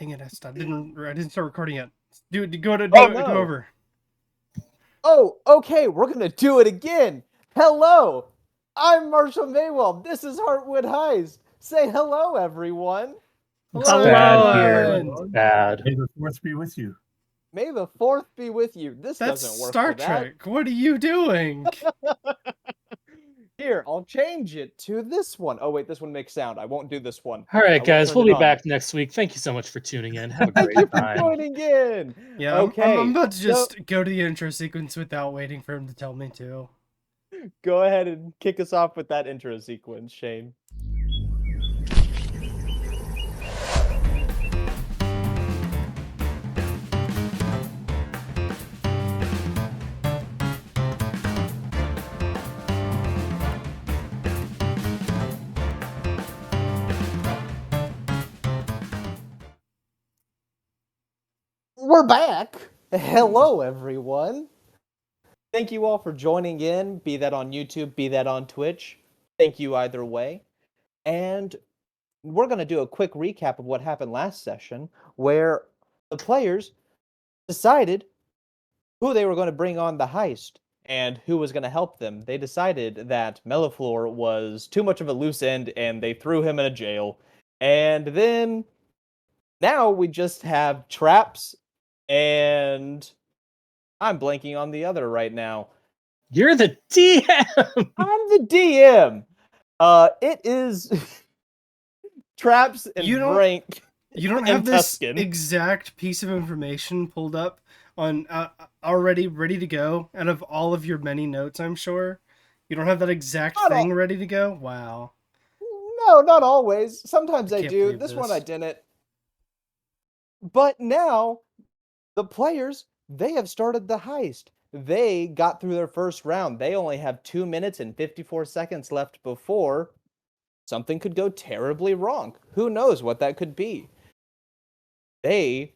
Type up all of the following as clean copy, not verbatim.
Dang it, I didn't start recording yet. Dude, go No. over. Oh, okay, we're gonna do it again. Hello, I'm Marshal Maiwald. This is Heartwood Heist. Say hello, everyone. Hello, Bad here. everyone. Bad. May the fourth be with you. May the fourth be with you. This That's doesn't work Star for that. Trek. What are you doing? Here, I'll change it to this one. Oh wait, this one makes sound. I won't do this one. All I right, won't guys, turn we'll it be on. back next week. Thank you so much for tuning in. Have a Thank great you for time. joining in. Yeah, Okay. I'm about to just go to the intro sequence without waiting for him to tell me to. Go ahead and kick us off with that intro sequence, Shane. We're back. Hello, everyone. Thank you all for joining in, be that on YouTube, be that on Twitch. Thank you either way. And we're going to do a quick recap of what happened last session, where the players decided who they were going to bring on the heist and who was going to help them. They decided that Melliflor was too much of a loose end, and they threw him in a jail. And then now we just have traps, and I'm blanking on the other right now. You're the DM. I'm the DM. It is traps and rank. You don't have this exact piece of information pulled up on already ready to go out of all of your many notes, I'm sure. You don't have that exact thing ready to go? Wow. No, not always. Sometimes I do. This one I didn't. But now, the players, they have started the heist. They got through their first round. They only have 2 minutes and 54 seconds left before something could go terribly wrong. Who knows what that could be? They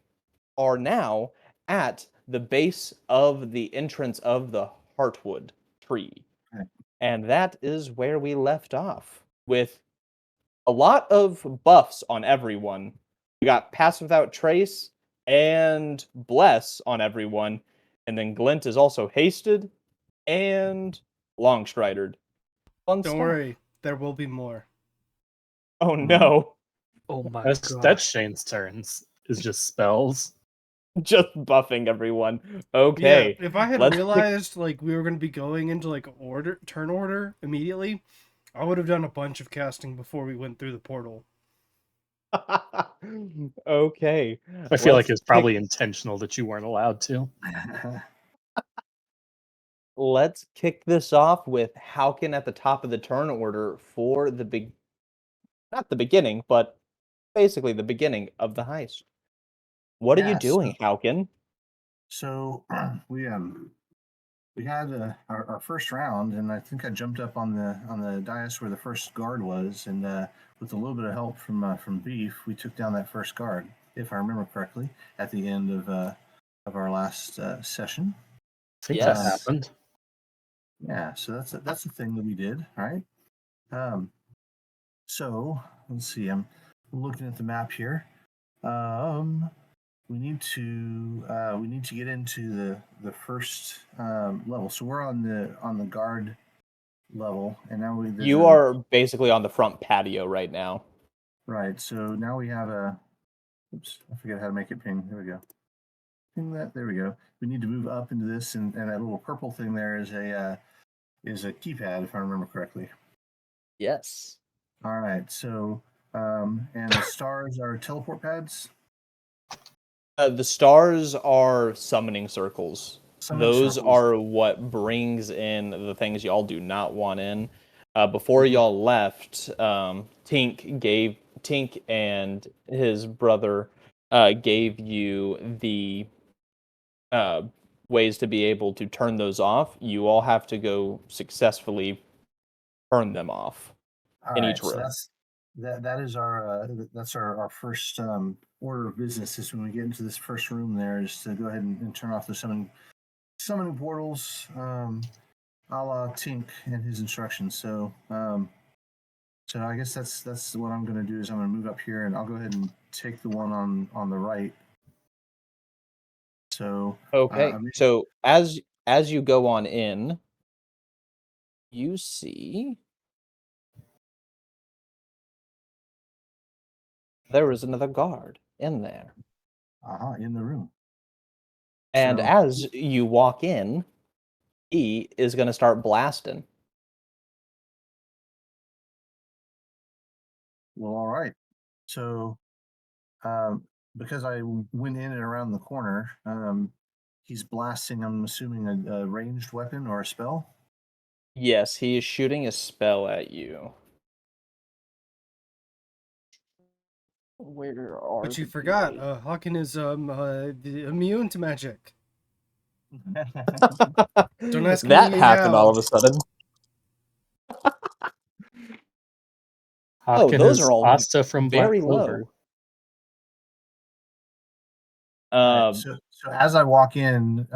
are now at the base of the entrance of the Heartwood tree. Okay. And that is where we left off, with a lot of buffs on everyone. We got Pass Without Trace and Bless on everyone. And then Glint is also hasted and Longstridered. Don't worry, there will be more. Oh no. Oh my god. That's Shane's turns. Is just spells. Just buffing everyone. Okay. Yeah, if I had realized like we were going to be going into like turn order immediately, I would have done a bunch of casting before we went through the portal. Okay. I feel like it's probably intentional that you weren't allowed to. Let's kick this off with Haukin at the top of the turn order for the not the beginning, but basically the beginning of the heist. What are you doing, Haukin? So we had our first round, and I think I jumped up on the dais where the first guard was, and with a little bit of help from Beef, we took down that first guard, if I remember correctly, at the end of our last session. I think that happened. Yeah, so that's the thing that we did, right? So let's see. I'm looking at the map here. We need to get into the first level. So we're on the guard level, and now you are basically on the front patio right now. Right. So now we have a. Oops, I forget how to make it ping. There we go. Ping that. There we go. We need to move up into this, and that little purple thing there is a keypad, if I remember correctly. Yes. All right. So, and the stars are teleport pads. The stars are summoning circles. Those are what brings in the things y'all do not want in. Before y'all left, Tink and his brother gave you the ways to be able to turn those off. You all have to go successfully turn them off in each room. So that is our first order of business. Is when we get into this first room, there is to go ahead and turn off the summoning portals, a la Tink and his instructions. So I guess that's what I'm going to do. Is I'm going to move up here, and I'll go ahead and take the one on the right. So okay. So as you go on in, you see there is another guard in there. in the room. And So- as you walk in, he is going to start blasting. Well, all right. So, because I went in and around the corner, he's blasting. I'm assuming a ranged weapon or a spell. Yes, he is shooting a spell at you. Where are But you the forgot, D8? Haukin is immune to magic. Don't ask that me happened all how. of a sudden. Haukin those is are all Asta from Black very Clover. low. Right, so as I walk in,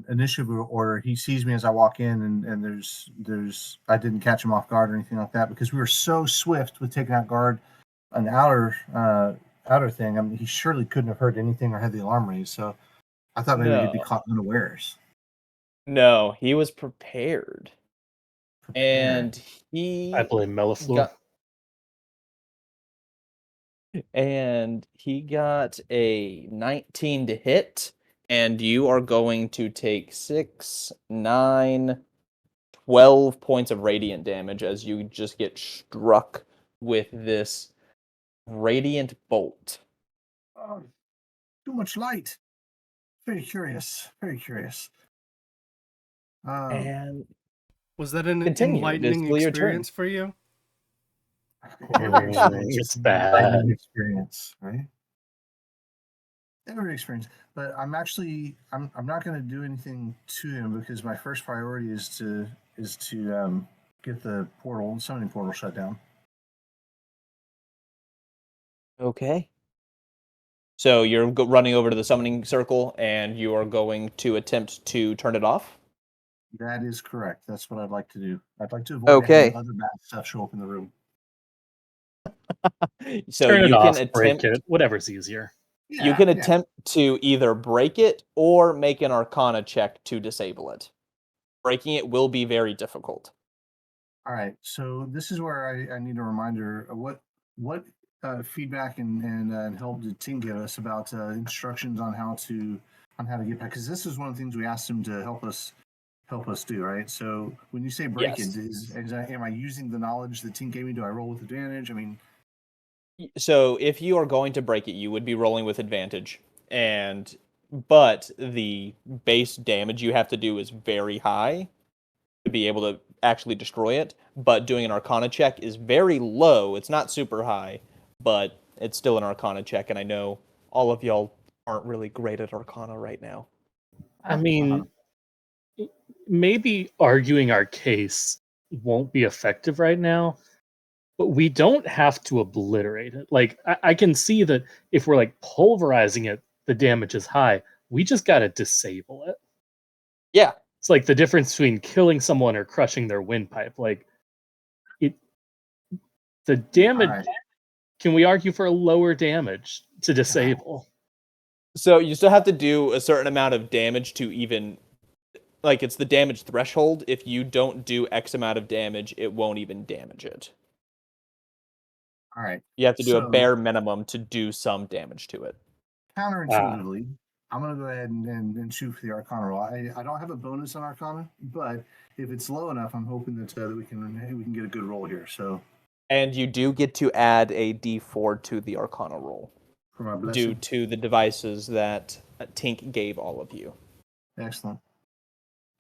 initiative order, he sees me as I walk in, and there's I didn't catch him off guard or anything like that because we were so swift with taking out guard, an outer thing. I mean, he surely couldn't have heard anything or had the alarm raised. So I thought maybe he'd be caught unawares. No, he was prepared. And I blame Mellifleur. He got a 19 to hit, and you are going to take 6, 9, 12 points of radiant damage as you just get struck with this radiant bolt. Oh, too much light. Very curious. Very curious. And was that an continue. enlightening experience for you? Every experience, It's bad. Experience, right? Every experience, but I'm not going to do anything to him because my first priority is to get the summoning portal shut down. Okay. So you're running over to the summoning circle, and you are going to attempt to turn it off? That is correct. That's what I'd like to do. I'd like to avoid having other bad stuff show up in the room. So Turn it you off, can break attempt it, whatever's easier. you can attempt to either break it or make an Arcana check to disable it. Breaking it will be very difficult. All right, so this is where I need a reminder of what feedback and help did Tim give us about instructions on how to get back, because this is one of the things we asked him to help us do, right? So when you say break it, am I using the knowledge the team gave me? Do I roll with advantage? I mean, so if you are going to break it, you would be rolling with advantage, but the base damage you have to do is very high to be able to actually destroy it. But doing an Arcana check is very low. It's not super high, but it's still an Arcana check, and I know all of y'all aren't really great at Arcana right now. I mean, maybe arguing our case won't be effective right now, but we don't have to obliterate it. Like, I can see that if we're like pulverizing it, the damage is high. We just got to disable it. Yeah. It's like the difference between killing someone or crushing their windpipe. Like, the damage. Right. Can we argue for a lower damage to disable? So you still have to do a certain amount of damage to even, like, it's the damage threshold. If you don't do X amount of damage, it won't even damage it. All right. You have to do a bare minimum to do some damage to it. Counterintuitively, I'm going to go ahead and shoot for the Arcana roll. I don't have a bonus on Arcana, but if it's low enough, I'm hoping that we can get a good roll here. So, and you do get to add a D4 to the Arcana roll due to the devices that Tink gave all of you. Excellent.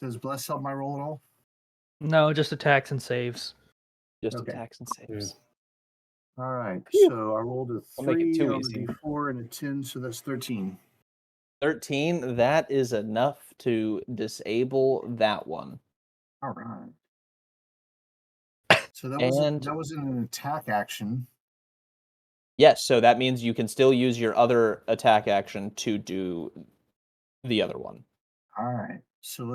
Does Bless help my roll at all? No, just attacks and saves. Just attacks and saves. All right. Phew. So I rolled a 3 on the D4 and a 10, so that's 13. 13, that is enough to disable that one. All right. So that was an attack action. Yes, so that means you can still use your other attack action to do the other one. All right. So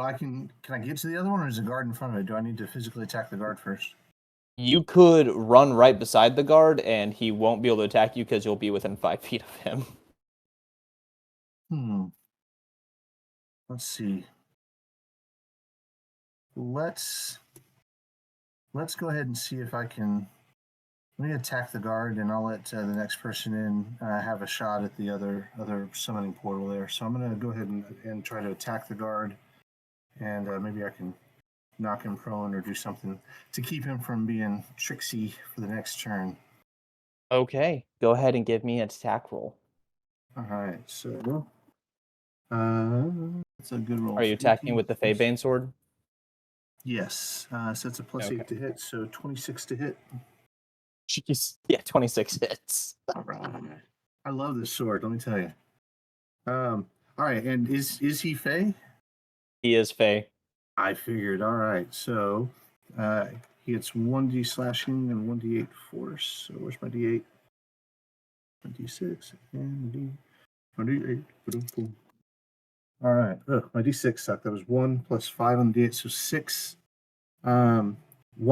I can I get to the other one, or is the guard in front of it? Do I need to physically attack the guard first? You could run right beside the guard, and he won't be able to attack you because you'll be within 5 feet of him. Let's see. Let's go ahead and see if I can. Let me attack the guard, and I'll let the next person in have a shot at the other summoning portal there. So I'm going to go ahead and try to attack the guard, and maybe I can knock him prone or do something to keep him from being tricksy for the next turn. Okay, go ahead and give me an attack roll. All right, so that's a good roll. Are you attacking with the Feybane sword? Yes, so it's a +8 to hit, so 26 to hit. Jeez. Yeah, 26 hits. All right. I love this sword, let me tell you. All right, and is he Fey? He is Fey. I figured. All right, so he gets 1d slashing and 1d8 force. So where's my d8? 1d6 and my d8. Boom. All right. My d6 sucked. That was 1 plus 5 on the d8, so 6. 1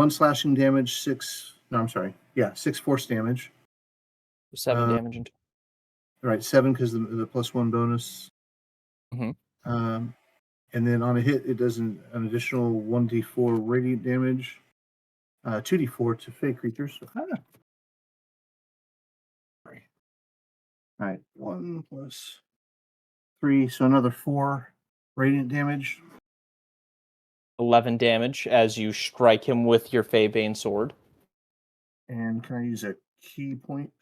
slashing damage, 6. No, I'm sorry. Yeah, 6 force damage. 7 damage. All right, 7 because the +1 bonus. Mm-hmm. And then on a hit, it does an additional 1d4 radiant damage, 2d4 to fey creatures. All right, 1 plus 3, so another 4 radiant damage. 11 damage as you strike him with your Feybane sword. And can I use a key point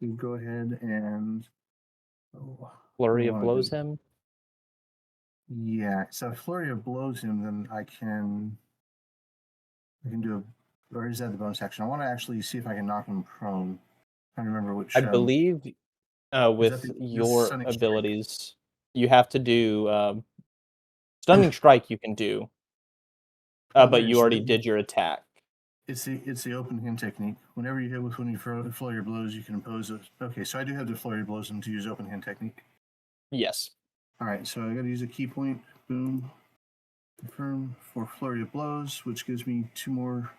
to go ahead and Flurry of blows him? Yeah, so if Flurry of blows him, then I can do or is that the bonus action? I want to actually see if I can knock him prone. I don't remember which. I believe with your abilities, you have to do stunning strike. You can do, but you already did your attack. It's the open hand technique. Whenever you hit with when you flurry of blows, you can impose it. Okay, so I do have the flurry of blows and to use open hand technique. Yes. All right, so I got to use a key point. Boom. Confirm for flurry of blows, which gives me 2 more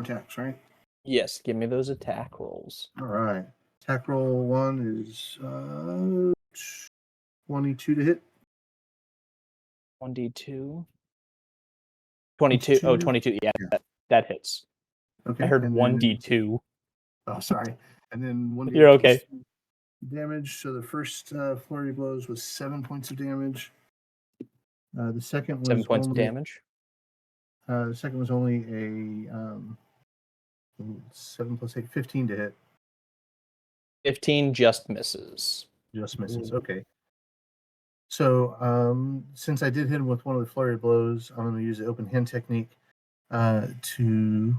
attacks, right? Yes, give me those attack rolls. All right. Attack roll 1 is 22 to hit. 1d2. 22. Oh, 22. Yeah, that hits. Okay. I heard 1d2. Oh, sorry. And then 1d8 You're okay. Damage. So the first flurry of blows was 7 points of damage. The second was 7 points of damage. The second was only a 7 plus 8, 15 to hit. 15 just misses. Just misses. Okay. So since I did hit him with one of the flurry blows, I'm going to use the open hand technique to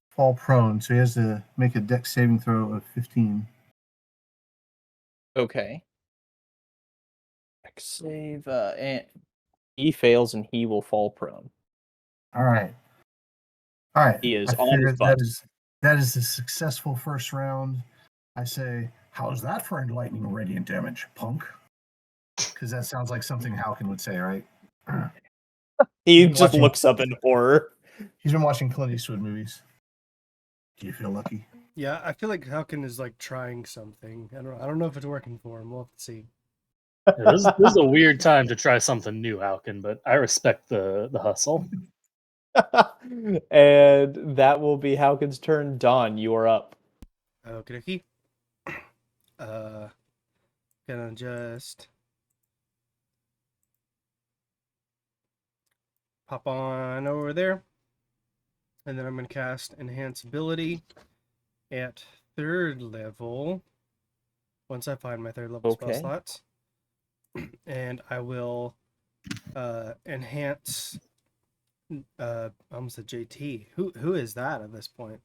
fall prone. So he has to make a dex saving throw of 15. Okay. Dex save, and he fails, and he will fall prone. All right. He is on his butt. That is a successful first round. I say, how's that for enlightening radiant damage, punk? Because that sounds like something Haukin would say, right? He just looks up in horror. He's been watching Clint Eastwood movies. Do you feel lucky? Yeah, I feel like Haukin is like trying something. I don't know if it's working for him. We'll have to see. Yeah, this is a weird time to try something new, Haukin, but I respect the hustle. And that will be Haukin's turn. Dawn, you are up. Okay. Gonna just pop on over there. And then I'm gonna cast Enhance Ability at 3rd level. Once I find my 3rd level spell slots. And I will enhance I almost said JT. Who is that at this point?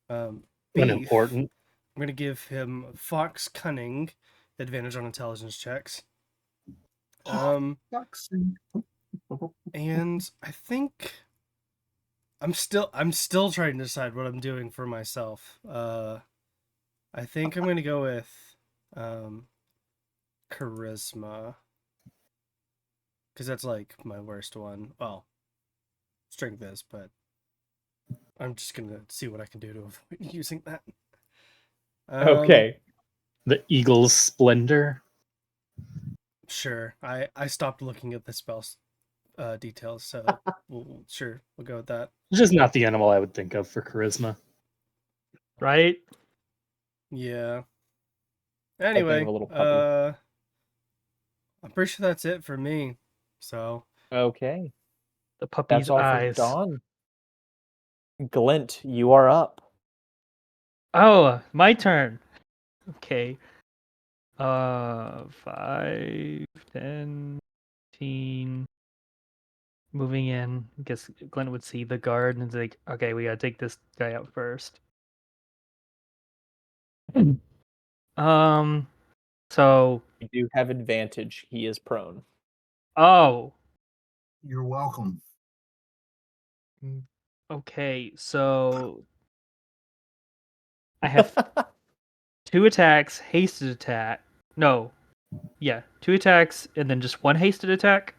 Unimportant. I'm gonna give him Fox Cunning, advantage on intelligence checks. And I think I'm still trying to decide what I'm doing for myself. I think I'm gonna go with charisma, because that's like my worst one. Well, strength is, but I'm just gonna see what I can do to avoid using that. Okay. The Eagle's Splendor. Sure. I stopped looking at the spells details, so we'll go with that. Just not the animal I would think of for charisma. Right? Yeah. think Anyway, of a little puppy. I'm pretty sure that's it for me. So Okay. The puppy's That's all eyes. for Dawn. Glint, you are up. Oh, my turn. Okay. 5, 10, 15. Moving in. I guess Glenn would see the guard and it's like, okay, we gotta take this guy out first. So You do have advantage. He is prone. oh. You're welcome. Okay, so I have 2 attacks, hasted attack. No. Yeah, 2 attacks and then just 1 hasted attack.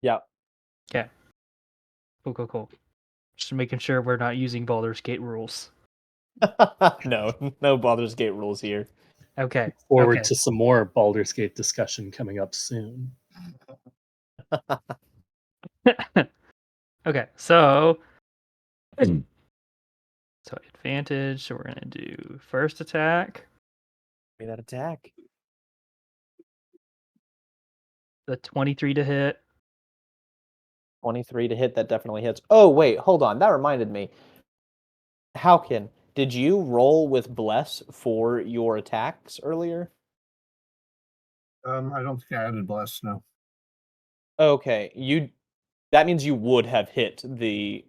Yeah. Okay. Cool. Just making sure we're not using Baldur's Gate rules. No Baldur's Gate rules here. Okay. Forward to some more Baldur's Gate discussion coming up soon. Okay, so advantage. So we're gonna do first attack. Give me that attack. The 23 to hit. 23 to hit. That definitely hits. Oh wait, hold on. That reminded me. Haukin, did you roll with bless for your attacks earlier? I don't think I added bless. No. Okay, that means you would have hit the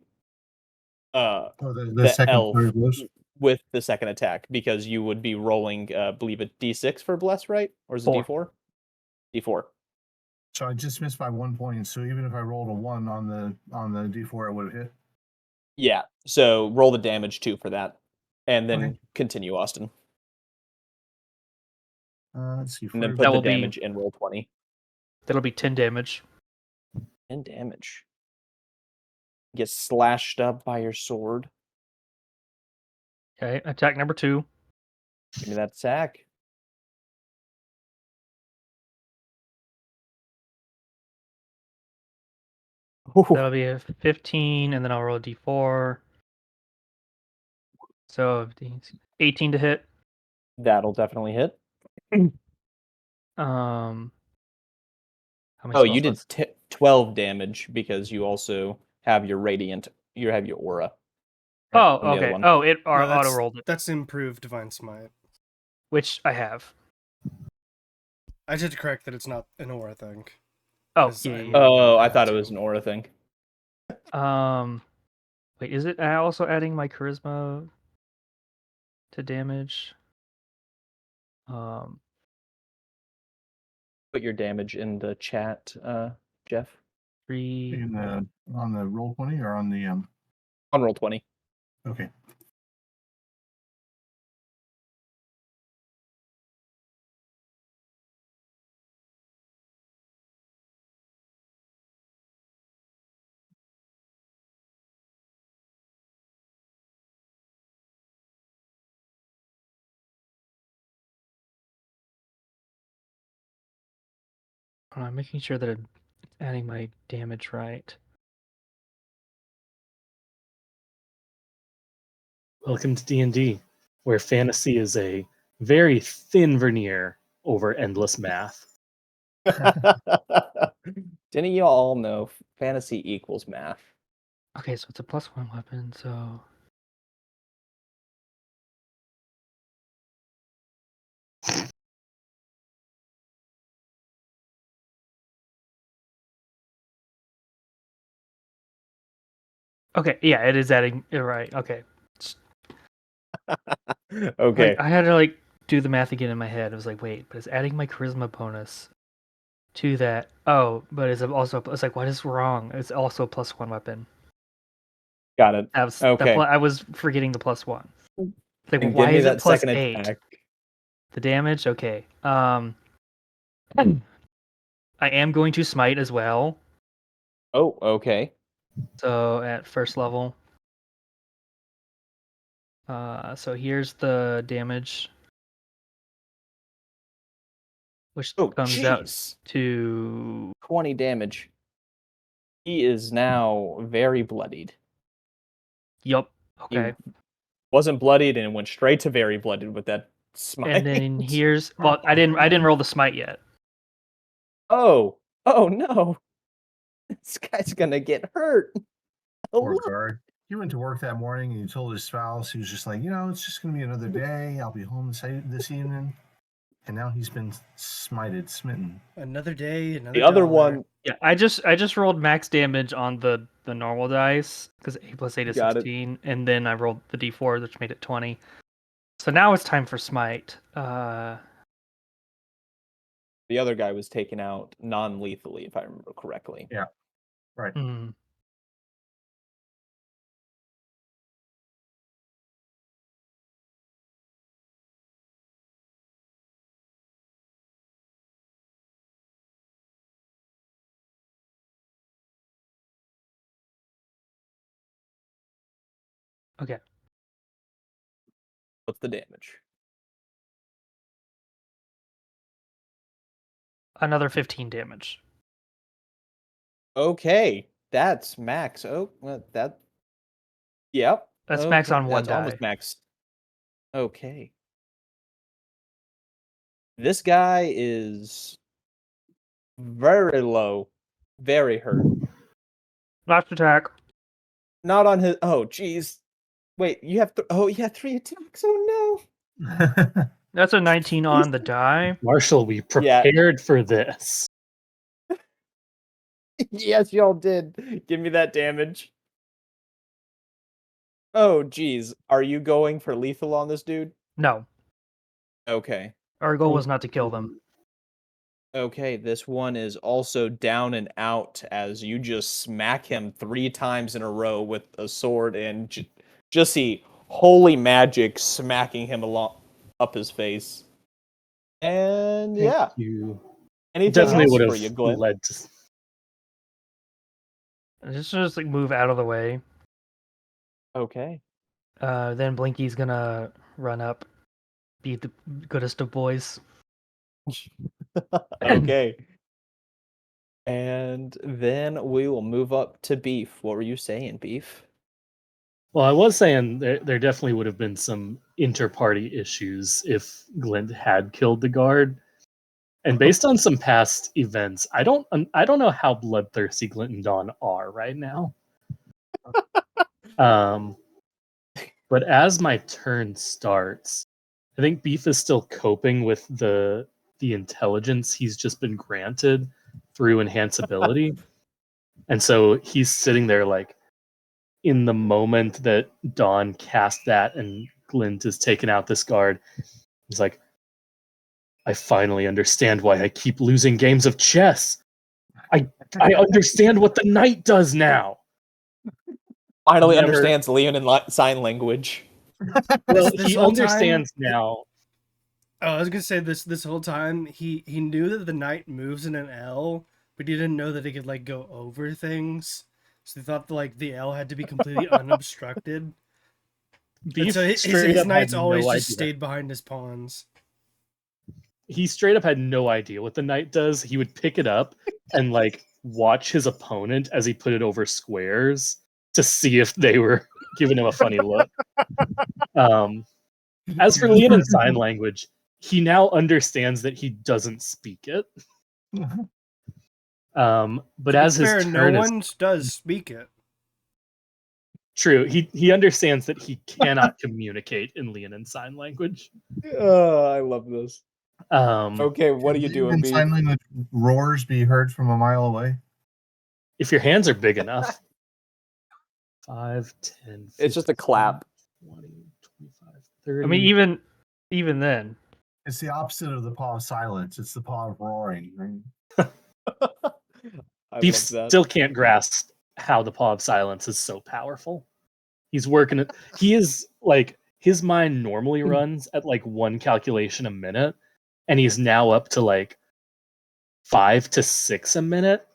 the second elf bless? with the second attack because you would be rolling, I believe, a d6 for bless, right? Or is it 4. d4? D4. So I just missed by 1 point. So even if I rolled a 1 on the d4, it would have hit. Yeah. So roll the damage too for that, and then Okay. continue, Austin. Let's see. And then That put the will be- damage in roll 20. That'll be 10 damage. 10 damage. Get slashed up by your sword. Okay, attack number 2. Give me that attack. That'll be a 15, and then I'll roll a d4. So 18 to hit. That'll definitely hit. How many Oh, spell you did slots? 12 damage because you also have your radiant. You have your aura. Oh, from the other okay. one. Oh, it No, auto rolled it, that's improved Divine Smite. which I have. I just had to correct that it's not an aura thing. Oh, 'Cause yeah. Oh, I that thought it too. was an aura thing. Wait, is it also adding my charisma to damage? Put your damage in the chat, Jeff. 3. On the roll 20 or on the On roll 20. Okay. I'm making sure that I'm adding my damage right. Welcome to D&D, where fantasy is a very thin veneer over endless math. Didn't you all know fantasy equals math? Okay, so it's a +1 weapon, so okay, yeah, it is adding. You're right. Okay, Okay. like I had to do the math again in my head. I was like, wait, but it's adding my charisma bonus to that. Oh, but it's also. It's like, what is wrong? It's also a +1 weapon. Got it. I was Okay. I was forgetting the +1. Like, And why give me is that it second +8? attack. The damage. Okay. I am going to smite as well. Oh, okay. So at first level. So here's the damage, which comes out to 20 damage. He is now very bloodied. Yup. Okay. He wasn't bloodied and went straight to very bloodied with that smite. And then here's I didn't roll the smite yet. Oh no. This guy's gonna get hurt. Poor guard. He went to work that morning and he told his spouse, he was just like, it's just going to be another day. I'll be home this evening. And now he's been smitten. Another day, another The other dollar. one. Yeah, I just rolled max damage on the normal dice because 8 + 8 is 16, and then I rolled the d4, which made it 20. So now it's time for smite. The other guy was taken out non-lethally, if I remember correctly. Yeah, right. Okay. What's the damage? Another 15 damage. Okay, that's max. That. Yep. That's max on one that's die. almost max. Okay. This guy is very low, very hurt. Last attack. Not on his. Oh, jeez. Wait, you have. You had 3 attacks. Oh no. That's a 19 on the die. Marshall, we prepared for this. Yes, y'all did. Give me that damage. Oh, geez. Are you going for lethal on this dude? No. Okay. Our goal was not to kill them. Okay, this one is also down and out as you just smack him 3 times in a row with a sword and just see holy magic smacking him up his face. And Thank you. Anything definitely else would for you, have Glint? led to. Just like move out of the way. Okay. Then Blinky's gonna run up, be the goodest of boys. Okay. And then we will move up to Beef. What were you saying, Beef? Well, I was saying there definitely would have been some inter-party issues if Glint had killed the guard. And based on some past events, I don't know how bloodthirsty Glint and Dawn are right now. But as my turn starts, I think Beef is still coping with the intelligence he's just been granted through enhanceability. And so he's sitting there like, in the moment that Dawn cast that and Glint is taking out this guard, he's like, I finally understand why I keep losing games of chess. I understand what the knight does now. Finally understands Leonin sign language. Well, he understands now. Oh, I was gonna say this whole time he knew that the knight moves in an L, but he didn't know that he could like go over things. So he thought the L had to be completely unobstructed. Beef so his knights always just stayed behind his pawns. He straight up had no idea what the knight does. He would pick it up and like watch his opponent as he put it over squares to see if they were giving him a funny look. As for Leonin sign language, he now understands that he doesn't speak it. But as his turn, no one does speak it. True, he understands that he cannot communicate in Leonin sign language. I love this. Okay, what are you doing? Can sign language roars be heard from a mile away? If your hands are big enough. 5, 10, 15, it's just a clap. 20, 25, 30. I mean, even then. It's the opposite of the paw of silence. It's the paw of roaring. Right? Beef still can't grasp how the paw of silence is so powerful. He's working it. He is like, his mind normally runs at like 1 calculation a minute, and he's now up to like 5 to 6 a minute.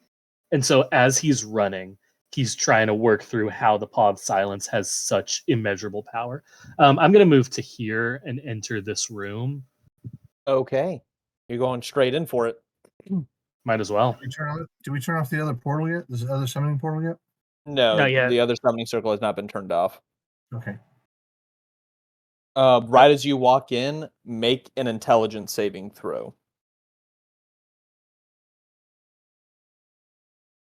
And so as he's running, he's trying to work through how the Paw of Silence has such immeasurable power. I'm going to move to here and enter this room. Okay. You're going straight in for it. Might as well. Did we turn off the other portal yet? This other summoning portal yet? No, Not yet. the other summoning circle has not been turned off. Okay. Right as you walk in, make an intelligence saving throw.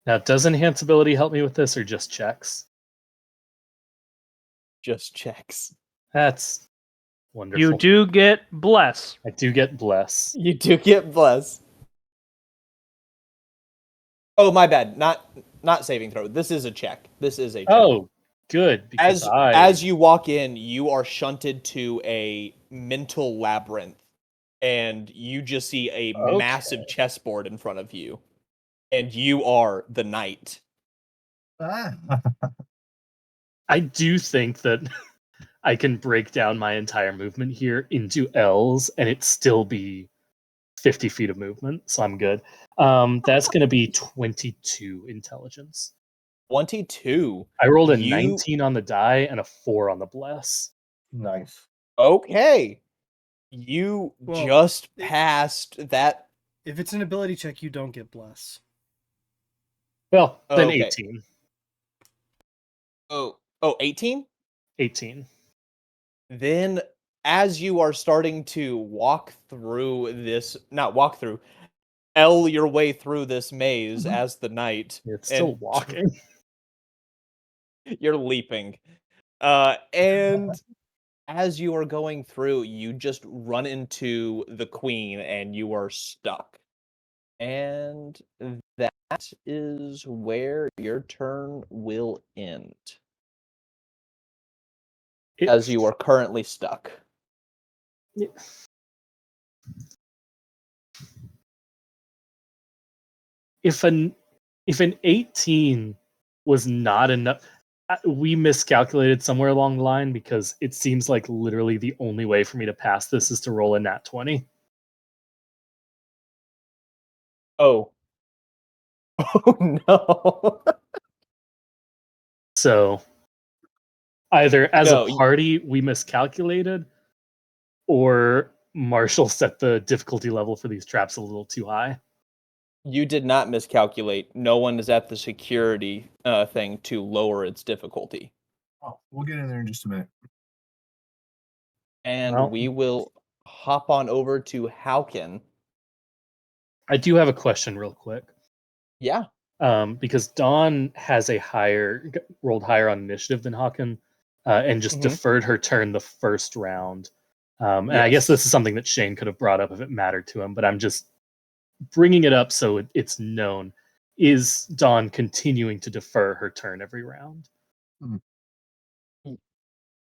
Now, does enhance ability help me with this, or just checks? Just checks. That's wonderful. You do get bless. I do get bless. You do get bless. Oh, my bad. Not saving throw. This is a check. This is a check. Oh, good. As you walk in, you are shunted to a mental labyrinth, and you just see a massive chessboard in front of you, and you are the knight. I do think that I can break down my entire movement here into L's, and it still be 50 feet of movement, so I'm good. That's going to be 22 intelligence. 22. I rolled a 19 on the die and a 4 on the bless. Nice. Okay. You just passed that. If it's an ability check, you don't get bless. Well, then 18. Oh, 18? 18. Then as you are starting to L your way through this maze as the knight. It's still walking. You're leaping. And as you are going through, you just run into the queen and you are stuck. And that is where your turn will end. As you are currently stuck. If an 18 was not enough, we miscalculated somewhere along the line, because it seems like literally the only way for me to pass this is to roll a nat 20. Oh. Oh no. So either as a party we miscalculated, or Marshall set the difficulty level for these traps a little too high. You did not miscalculate. No one is at the security thing to lower its difficulty. Oh, we'll get in there in just a minute. And we will hop on over to Haukin. I do have a question real quick. Yeah. Because Dawn has rolled higher on initiative than Haukin, and just deferred her turn the first round. And I guess this is something that Shane could have brought up if it mattered to him, but I'm just bringing it up so it's known. Is Dawn continuing to defer her turn every round?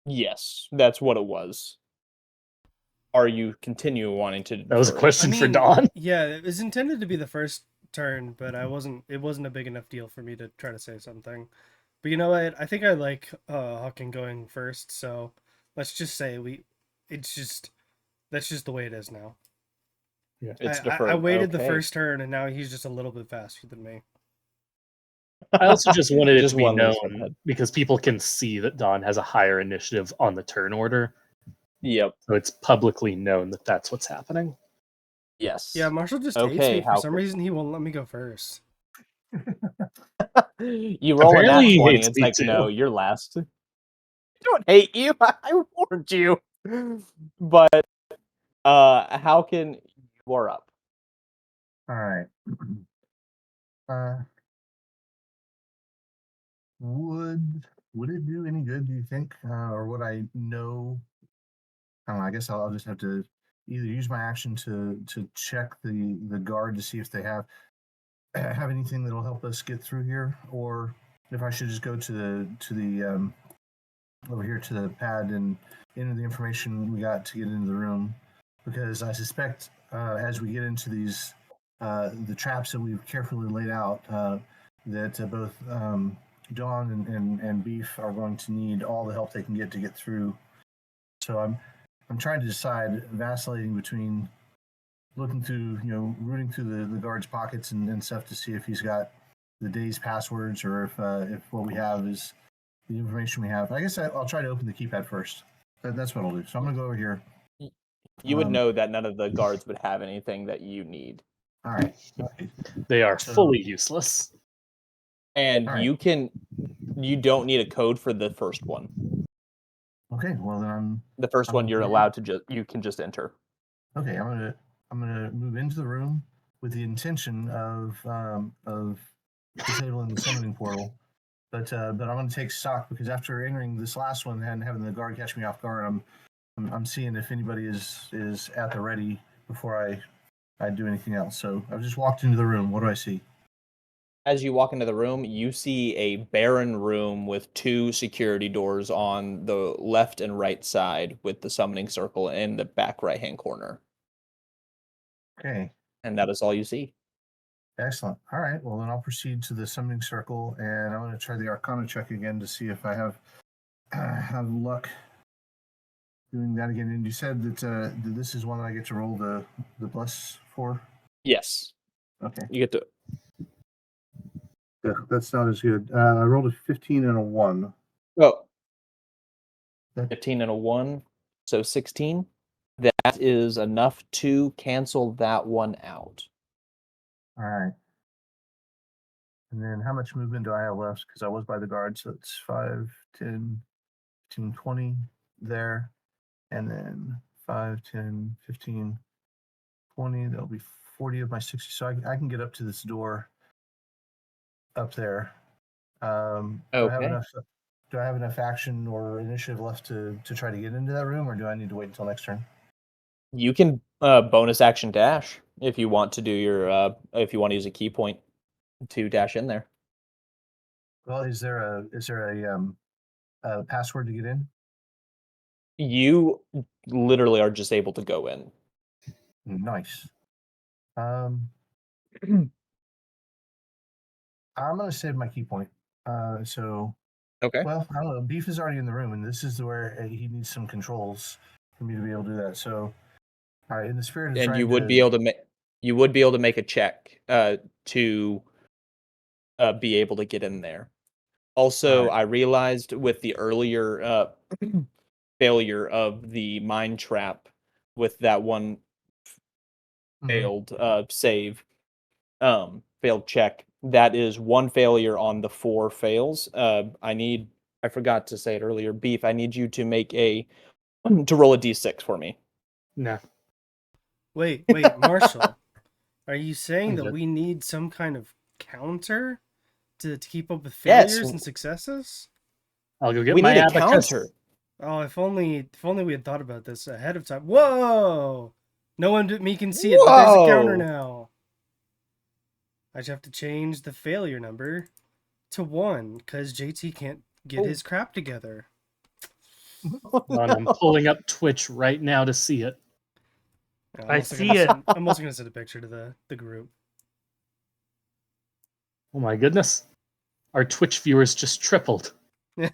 Yes, that's what it was. Are you continue wanting to defer? That was a question for Dawn. Yeah, it was intended to be the first turn, but it wasn't a big enough deal for me to try to say something. But you know what? I think I like Haukin going first, so let's just say that's just the way it is now. Yeah, it's deferred. I waited the first turn, and now he's just a little bit faster than me. I also just wanted it to be known, because people can see that Dawn has a higher initiative on the turn order. Yep. So it's publicly known that that's what's happening. Yes. Yeah, Marshall just hates me. For some reason, he won't let me go first. You roll a nat 20, it's like, no, you're last. I don't hate you. I warned you. But Haukin, you are up. All right. Would it do any good, do you think? Or would I know? I don't know, I guess I'll just have to either use my action to check the guard to see if they have anything that'll help us get through here, or if I should just go to the over here to the pad and enter the information we got to get into the room, because I suspect as we get into these the traps that we've carefully laid out, that both Dawn and Beef are going to need all the help they can get through. So I'm trying to decide, vacillating between looking through, rooting through the guard's pockets and stuff to see if he's got day's passwords, or if what we have is the information we have. I guess I'll try to open the keypad first. That's what I'll do. So I'm gonna go over here. You would know that none of the guards would have anything that you need. All right. They are So- fully useless. And All right. you don't need a code for the first one. Okay. Well, then The first one you're allowed to you can just enter. Okay. I'm gonna move into the room with the intention of disabling the summoning portal. But I'm going to take stock because after entering this last one and having the guard catch me off guard, I'm seeing if anybody is at the ready before I do anything else. So I've just walked into the room. What do I see? As you walk into the room, you see a barren room with 2 security doors on the left and right side with the summoning circle in the back right-hand corner. Okay. And that is all you see. Excellent. All right. Well, then I'll proceed to the summoning circle, and I'm going to try the Arcana check again to see if I have luck doing that again. And you said that this is one that I get to roll the bless for. Yes. Okay. You get to. Yeah, that's not as good. I rolled a 15 and a 1. Oh. 15 and a 1, so 16. That is enough to cancel that one out. All right. And then how much movement do I have left? Because I was by the guard, so it's 5, 10, 15, 20 there. And then 5, 10, 15, 20. That'll be 40 of my 60. So I can get up to this door up there. Okay. Do I have enough action or initiative left to try to get into that room, or do I need to wait until next turn? You can bonus action dash if you want to do your if you want to use a key point to dash in there. Well, is there a password to get in? You literally are just able to go in. Nice. I'm gonna save my key point. Okay. Well, I don't know. Beef is already in the room, and this is where he needs some controls for me to be able to do that. So, all right, in the spirit of And trying you would to, be able to make a check to be able to get in there. Also, Alright. I realized with the earlier failure of the mine trap with that one failed save, failed check, that is 1 failure on the 4 fails. I forgot to say it earlier, Beef, I need you to make to roll a d6 for me. Nah. Wait, Marshall. Are you saying that we need some kind of counter to keep up with failures and successes? I'll go get We my need a abacus. counter. Oh, if only we had thought about this ahead of time. Whoa! No one but me can see it, but there's a counter now. I just have to change the failure number to 1 because JT can't get his crap together. I'm pulling up Twitch right now to see it. I'm I also see gonna it. I'm also going to send a picture to the group. Oh my goodness. Our Twitch viewers just tripled. Okay,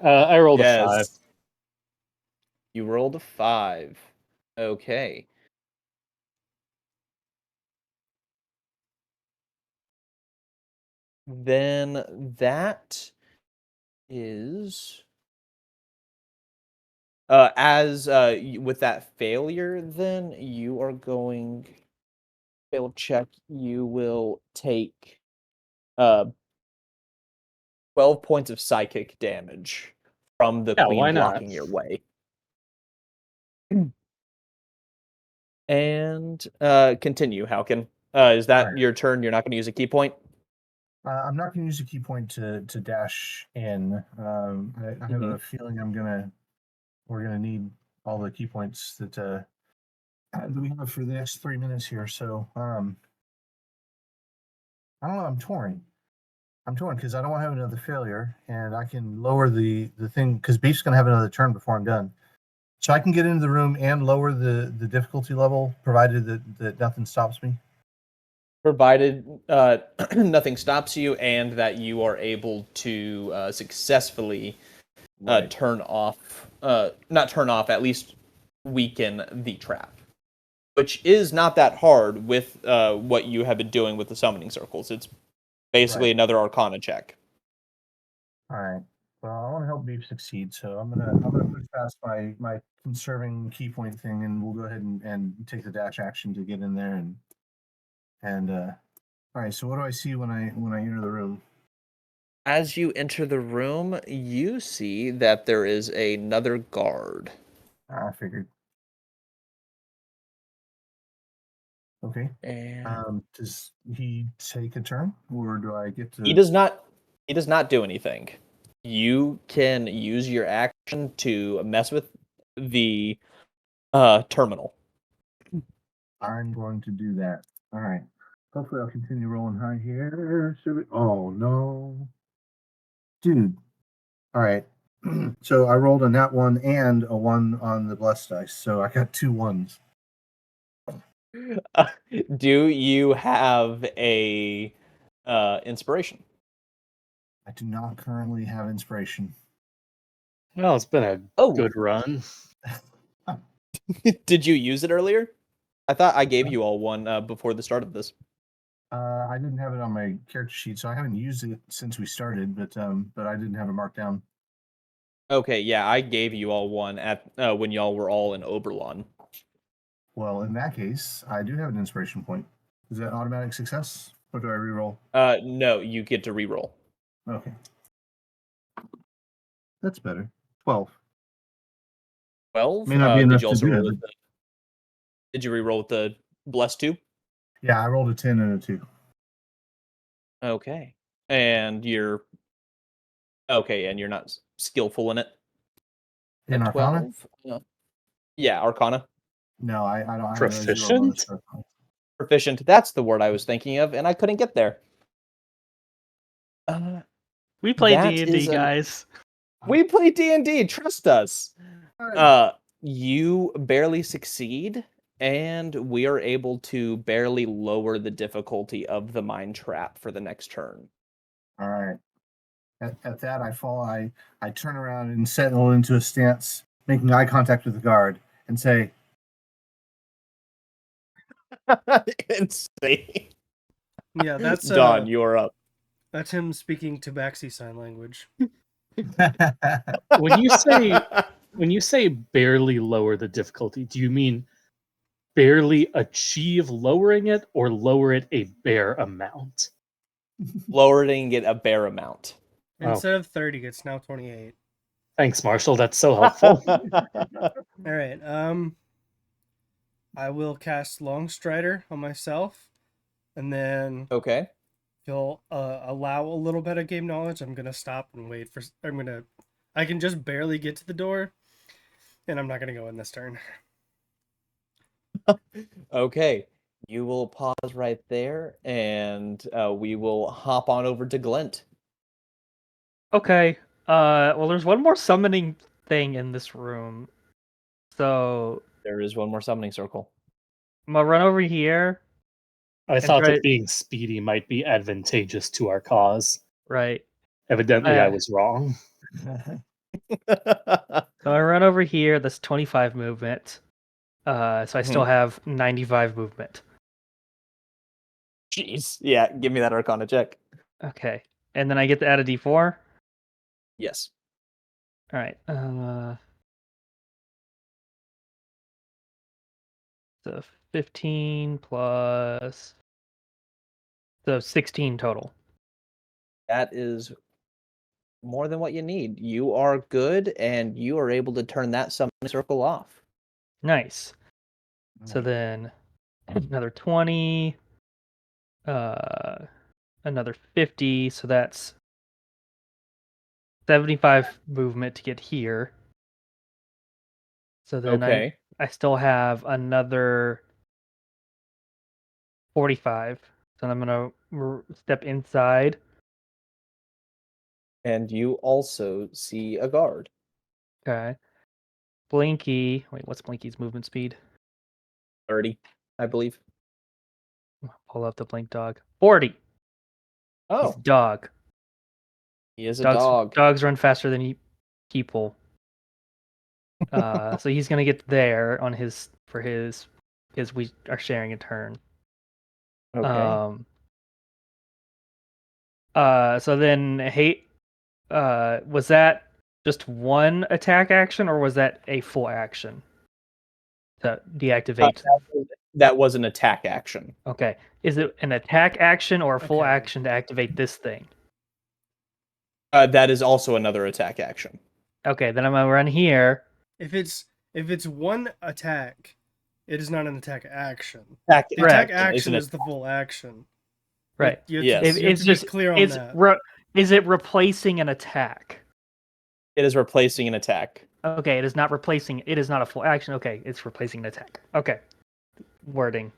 I rolled a 5. You rolled a 5. Okay. Then that is with that failure, then you are going failed check. You will take 12 points of psychic damage from the Yeah, why queen not? blocking your way. And continue, Haukin. Is that Alright. your turn? You're not going to use a key point? I'm not going to use a key point to dash in. I have a feeling we're gonna need all the key points that we have for the next 3 minutes here. So I don't know. I'm torn because I don't want to have another failure, and I can lower the thing because Beef's gonna have another turn before I'm done. So I can get into the room and lower the difficulty level, provided that nothing stops me. Provided nothing stops you and that you are able to successfully turn off, not turn off, at least weaken the trap. which is not that hard with what you have been doing with the summoning circles. It's basically another Arcana check. All right. Well, I want to help Beef succeed, so I'm gonna push past my conserving key point thing, and we'll go ahead and take the dash action to get in there and all right. So what do I see when I enter the room? As you enter the room, you see that there is another guard. I figured. Okay. And Does he take a turn, or do I get to? he does not. He does not do anything. You can use your action to mess with the terminal. I'm going to do that. All right. Hopefully, I'll continue rolling high here. Should we? Oh no, dude. All right. So I rolled a nat 1 and a 1 on the blessed dice, so I got 2 1s. Do you have a inspiration? I do not currently have inspiration. Well, it's been a good run. Did you use it earlier? I thought I gave you all one before the start of this. I didn't have it on my character sheet, so I haven't used it since we started. But I didn't have it marked down. Okay, yeah, I gave you all one at when y'all were all in Oberlin. Well, in that case, I do have an inspiration point. Is that automatic success, or do I reroll? No, you get to reroll. Okay, that's better. 12. 12. May not be enough did you also to do roll it, with did you reroll with the blessed 2? Yeah, I rolled a 10 and a 2. Okay, and you're not skillful in it. In At Arcana? 12? Yeah, Arcana. No, I don't have Proficient? Proficient. That's the word I was thinking of, and I couldn't get there. We play that D&D, is guys. We play D&D. Trust us. You barely succeed, and we are able to barely lower the difficulty of the mind trap for the next turn. All right. At that, I fall. I turn around and settle into a stance, making eye contact with the guard, and say, Insane. Yeah, that's Don, you're up. That's him speaking Tabaxi sign language. When you say barely lower the difficulty, do you mean barely achieve lowering it or lower it a bare amount? Lowering it a bare amount. Instead of 30, it's now 28. Thanks, Marshall. That's so helpful. All right. I will cast Long Strider on myself, and then Okay. if you'll allow a little bit of game knowledge, I'm gonna stop and wait for. I can just barely get to the door, and I'm not gonna go in this turn. Okay. You will pause right there, and we will hop on over to Glint. Okay. Well, there's one more summoning thing in this room. So There is one more summoning circle. I'm gonna run over here. I thought that being speedy might be advantageous to our cause. Right. Evidently, I was wrong. So I run over here. That's 25 movement. So I still have 95 movement. Jeez. Yeah, give me that Arcana check. Okay. And then I get to add a D4? Yes. All right. So 15 plus... So 16 total. That is more than what you need. You are good, and you are able to turn that summoning circle off. Nice. So then another 20, another 50, so that's 75 movement to get here. So then I still have another 45. So I'm going to step inside. And you also see a guard. Okay. Blinky. Wait, what's Blinky's movement speed? 30, I believe. Pull up the blink dog. 40. Oh. He's a dog. He is a dog. Dogs run faster than people. So he's gonna get there on for his because we are sharing a turn. Okay. So then, was that just one attack action, or was that a full action to deactivate? That was an attack action. Okay, is it an attack action or a full Okay. action to activate this thing? That is also another attack action. Okay, then I'm gonna run here. If it's one attack, it is not an attack action. Attack The attack action action is is the full action. Right. You have Yes. to, you have It's to just be clear on it's that. is it replacing an attack? It is replacing an attack. Okay, it is not replacing. It is not a full action. Okay, it's replacing an attack. Okay, wording.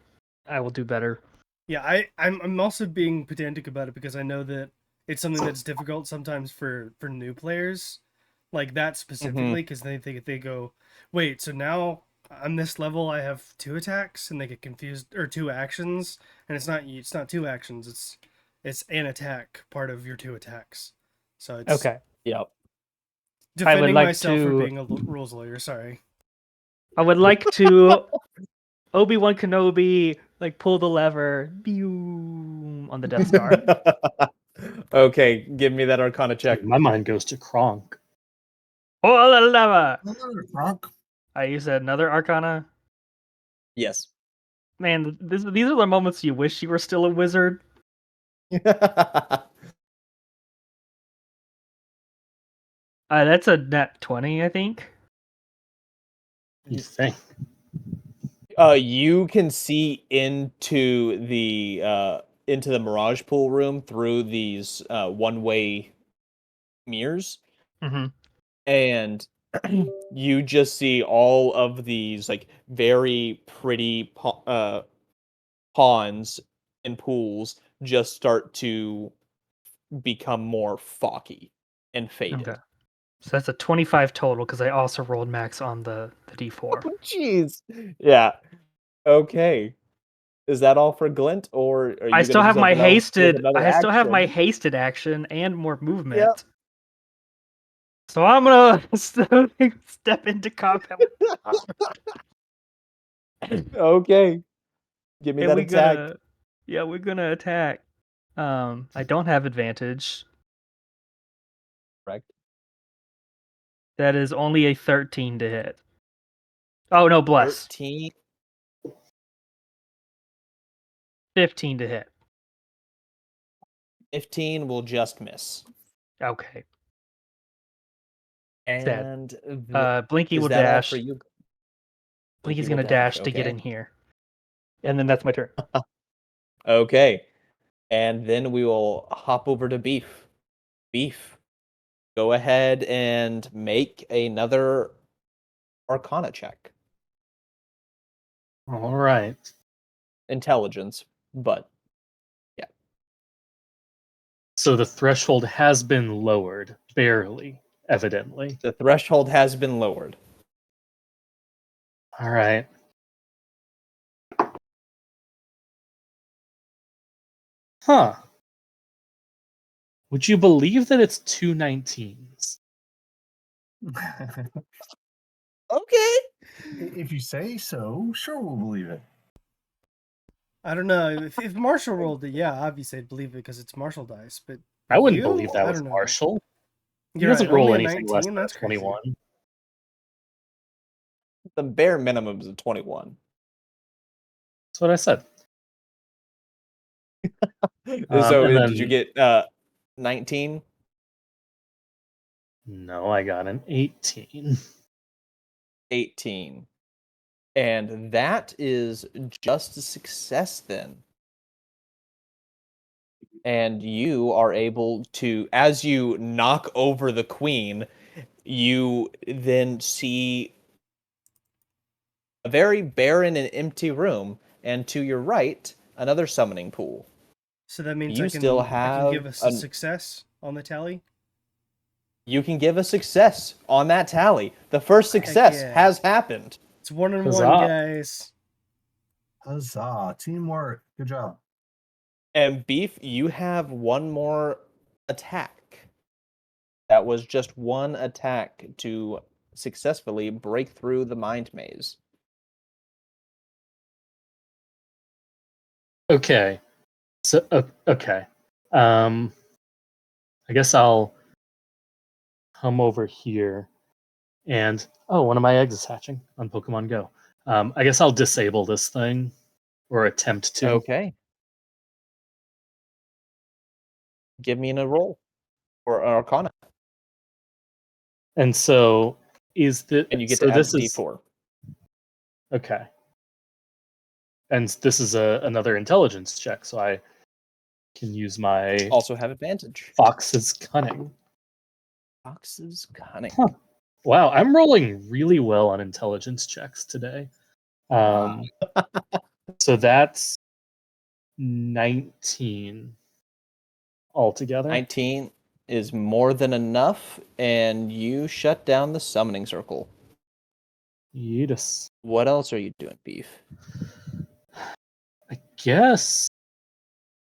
I will do better. Yeah, I'm also being pedantic about it because I know that it's something that's difficult sometimes for new players, like that specifically, because they go, wait, so now on this level I have 2 attacks, and they get confused, or 2 actions, and it's not 2 actions, it's an attack part of your 2 attacks. So it's Okay. Yep. defending like myself for to- being a rules lawyer. Sorry. I would like to Obi-Wan Kenobi pull the lever, boom, on the Death Star. Okay, give me that Arcana check. My mind goes to Kronk. Pull the lever. Rock. You said another Arcana. Yes. Man, these are the moments you wish you were still a wizard. That's a net 20, I think. You think? You can see into the Mirage Pool room through these one-way mirrors, Mm-hmm. and you just see all of these very pretty ponds and pools just start to become more foggy and faded. Okay. So that's a 25 total because I also rolled max on the D4. Oh, jeez. Yeah. Okay. Is that all for Glint, or are you I still have my hasted. I still have my action? hasted action and more movement. Yep. So I'm gonna step into combat. Okay. Give me And that attack. we're gonna attack. I don't have advantage. Correct. That is only a 13 to hit. Oh no, bless. 13. 15 to hit. 15 will just miss. Okay. And Blinky is will that all dash. for you? Blinky's will gonna dash to get okay. in here. And then that's my turn. Okay. And then we will hop over to Beef. Beef, go ahead and make another Arcana check. All right. Intelligence, but yeah. So the threshold has been lowered, barely, evidently. The threshold has been lowered. All right. Huh. Would you believe that it's 2 19s? Okay. If you say so, sure, we'll believe it. I don't know if Marshall rolled it. Yeah, obviously I'd believe it because it's Marshall dice. But I wouldn't you? believe that I was don't know. Marshall. He You're doesn't right, roll only a anything less 19? than That's crazy. 21. The bare minimum is a 21. That's what I said. So and did you then- get 19? No, I got an 18. 18. And that is just a success then. And you are able to, as you knock over the queen, you then see a very barren and empty room, and to your right, another summoning pool. So that means You I can still I can have give us a success on the tally. You can give a success on that tally. The first success yeah. has happened. It's 1 and Huzzah. 1, guys. Huzzah! Teamwork. Good job. And Beef, you have one more attack. That was just one attack to successfully break through the mind maze. Okay. So okay. I guess I'll come over here and one of my eggs is hatching on Pokemon Go. I guess I'll disable this thing or attempt to. Okay. Give me a roll or an Arcana, And so is the and you get so to add this is D4. okay. And this is another intelligence check, so I can use my Also have advantage. Fox's Cunning. Fox's Cunning. Huh. Wow, I'm rolling really well on intelligence checks today. So that's 19 altogether. 19 is more than enough, and you shut down the summoning circle. Yes. What else are you doing, Beef? I guess.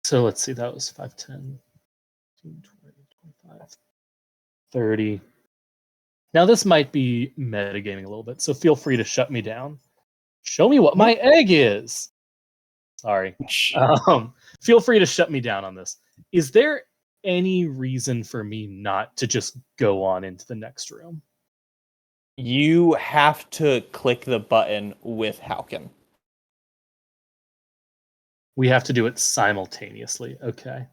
So let's see, that was 5, 10, 15, 20, 25, 30. Now this might be metagaming a little bit, so feel free to shut me down. Show me what my egg is. Sorry. Feel free to shut me down on this. Is there any reason for me not to just go on into the next room? You have to click the button with Haukin. We have to do it simultaneously. Okay.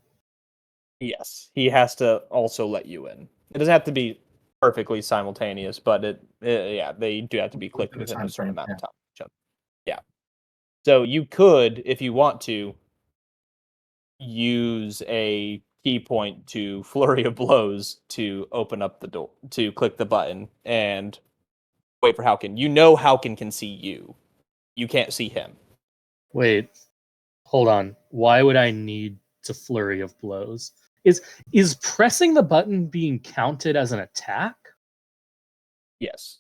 Yes, he has to also let you in. It doesn't have to be perfectly simultaneous, but yeah, they do have to be clicked within a certain amount of time. Yeah. So you could, if you want to, use a key point to flurry of blows to open up the door, to click the button and wait for Haukin. You know Haukin can see you. You can't see him. Wait. Hold on. Why would I need to flurry of blows? Is pressing the button being counted as an attack? Yes.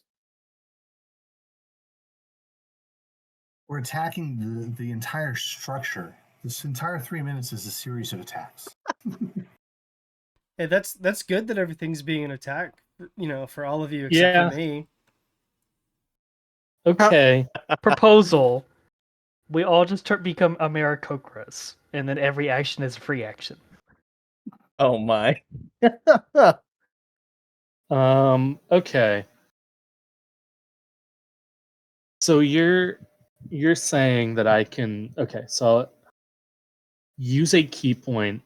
We're attacking the entire structure. This entire 3 minutes is a series of attacks. Hey, that's good that everything's being an attack, for all of you except for me. Okay. Proposal. We all just become Americocras, and then every action is a free action. Oh my. Okay. So you're saying that I can so I'll use a key point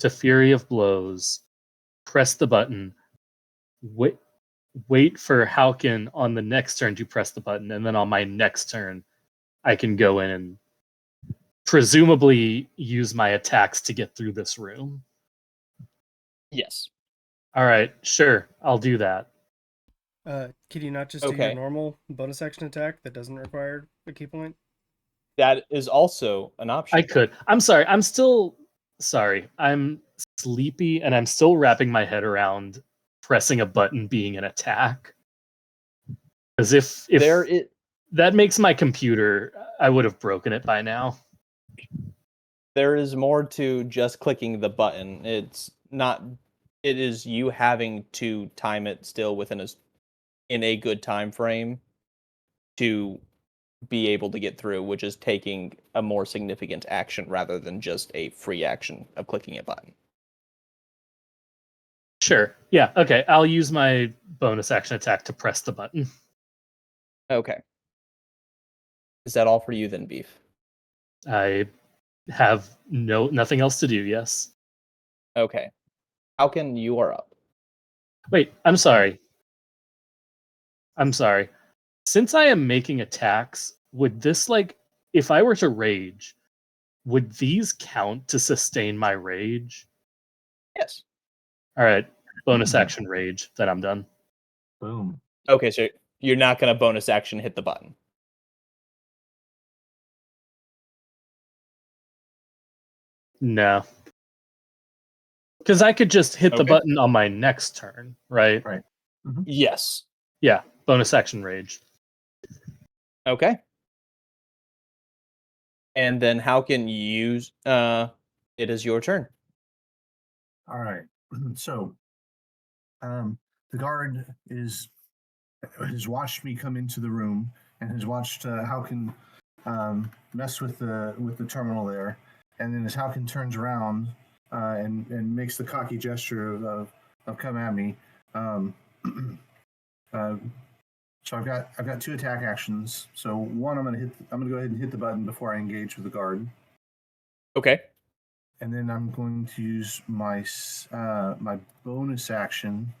to Fury of Blows, press the button, wait for Haukin on the next turn to press the button, and then on my next turn I can go in and presumably use my attacks to get through this room. Yes. All right, sure, I'll do that. Can you not just do your normal bonus action attack that doesn't require a key point? That is also an option. I could. I'm sorry. I'm still sorry. I'm sleepy and I'm still wrapping my head around pressing a button being an attack. Because if that makes my computer, I would have broken it by now. There is more to just clicking the button. It's not. It is you having to time it still in a good time frame to be able to get through, which is taking a more significant action rather than just a free action of clicking a button. Sure. Yeah. Okay. I'll use my bonus action attack to press the button. Okay. Is that all for you then, Beef? I have nothing else to do. Yes. Okay. Haukin, you are up. Wait. I'm sorry. Since I am making attacks, would this if I were to rage, would these count to sustain my rage? Yes. All right. Bonus action rage. Then I'm done. Boom. Okay, so you're not going to bonus action hit the button. No. Because I could just hit the button on my next turn, right? Right. Mm-hmm. Yes. Yeah. Bonus action rage. Okay. And then Haukin use it is your turn. All right. So the guard has watched me come into the room and has watched Haukin mess with the terminal there, and then as Haukin turns around and makes the cocky gesture of come at me. So I've got 2 attack actions. So one, I'm gonna go ahead and hit the button before I engage with the guard. Okay. And then I'm going to use my my bonus action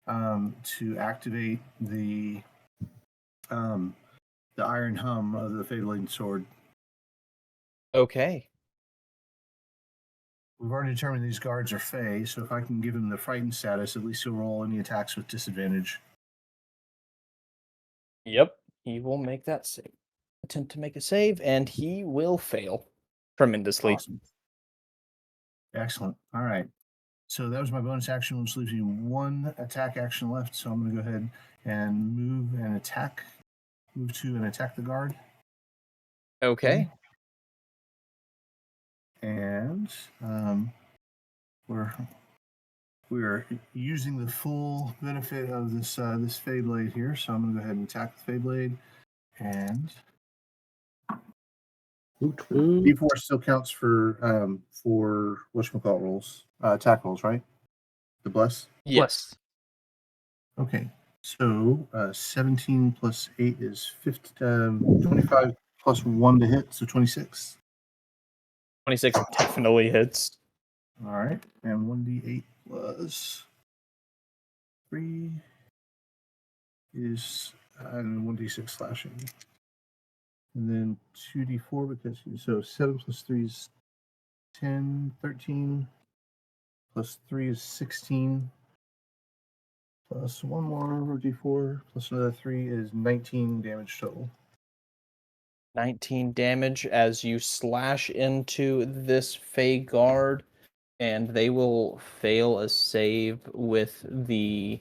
to activate the iron hum of the fatal sword. Okay. We've already determined these guards are Fey, so if I can give him the frightened status, at least he'll roll any attacks with disadvantage. Yep. He will make that save. Attempt to make a save, and he will fail tremendously. Awesome. Excellent. All right. So that was my bonus action, which leaves me 1 attack action left. So I'm going to go ahead and move to and attack the guard. Okay. And we're using the full benefit of this this Fey Blade here. So I'm going to go ahead and attack the Fey Blade, and D4 still counts for whatchamacallit rolls, attack rolls, right? The bless. Yes. Okay, so 17 plus 8 is 25 plus 1 to hit, so 26. 26 definitely hits. All right, and 1d8 plus 3 is 1d6 slashing. And then 2d4 because so 7 plus 3 is 10, 13 plus 3 is 16 plus 1 more d4 plus another 3 is 19 damage total. 19 damage as you slash into this Fey guard, and they will fail a save with the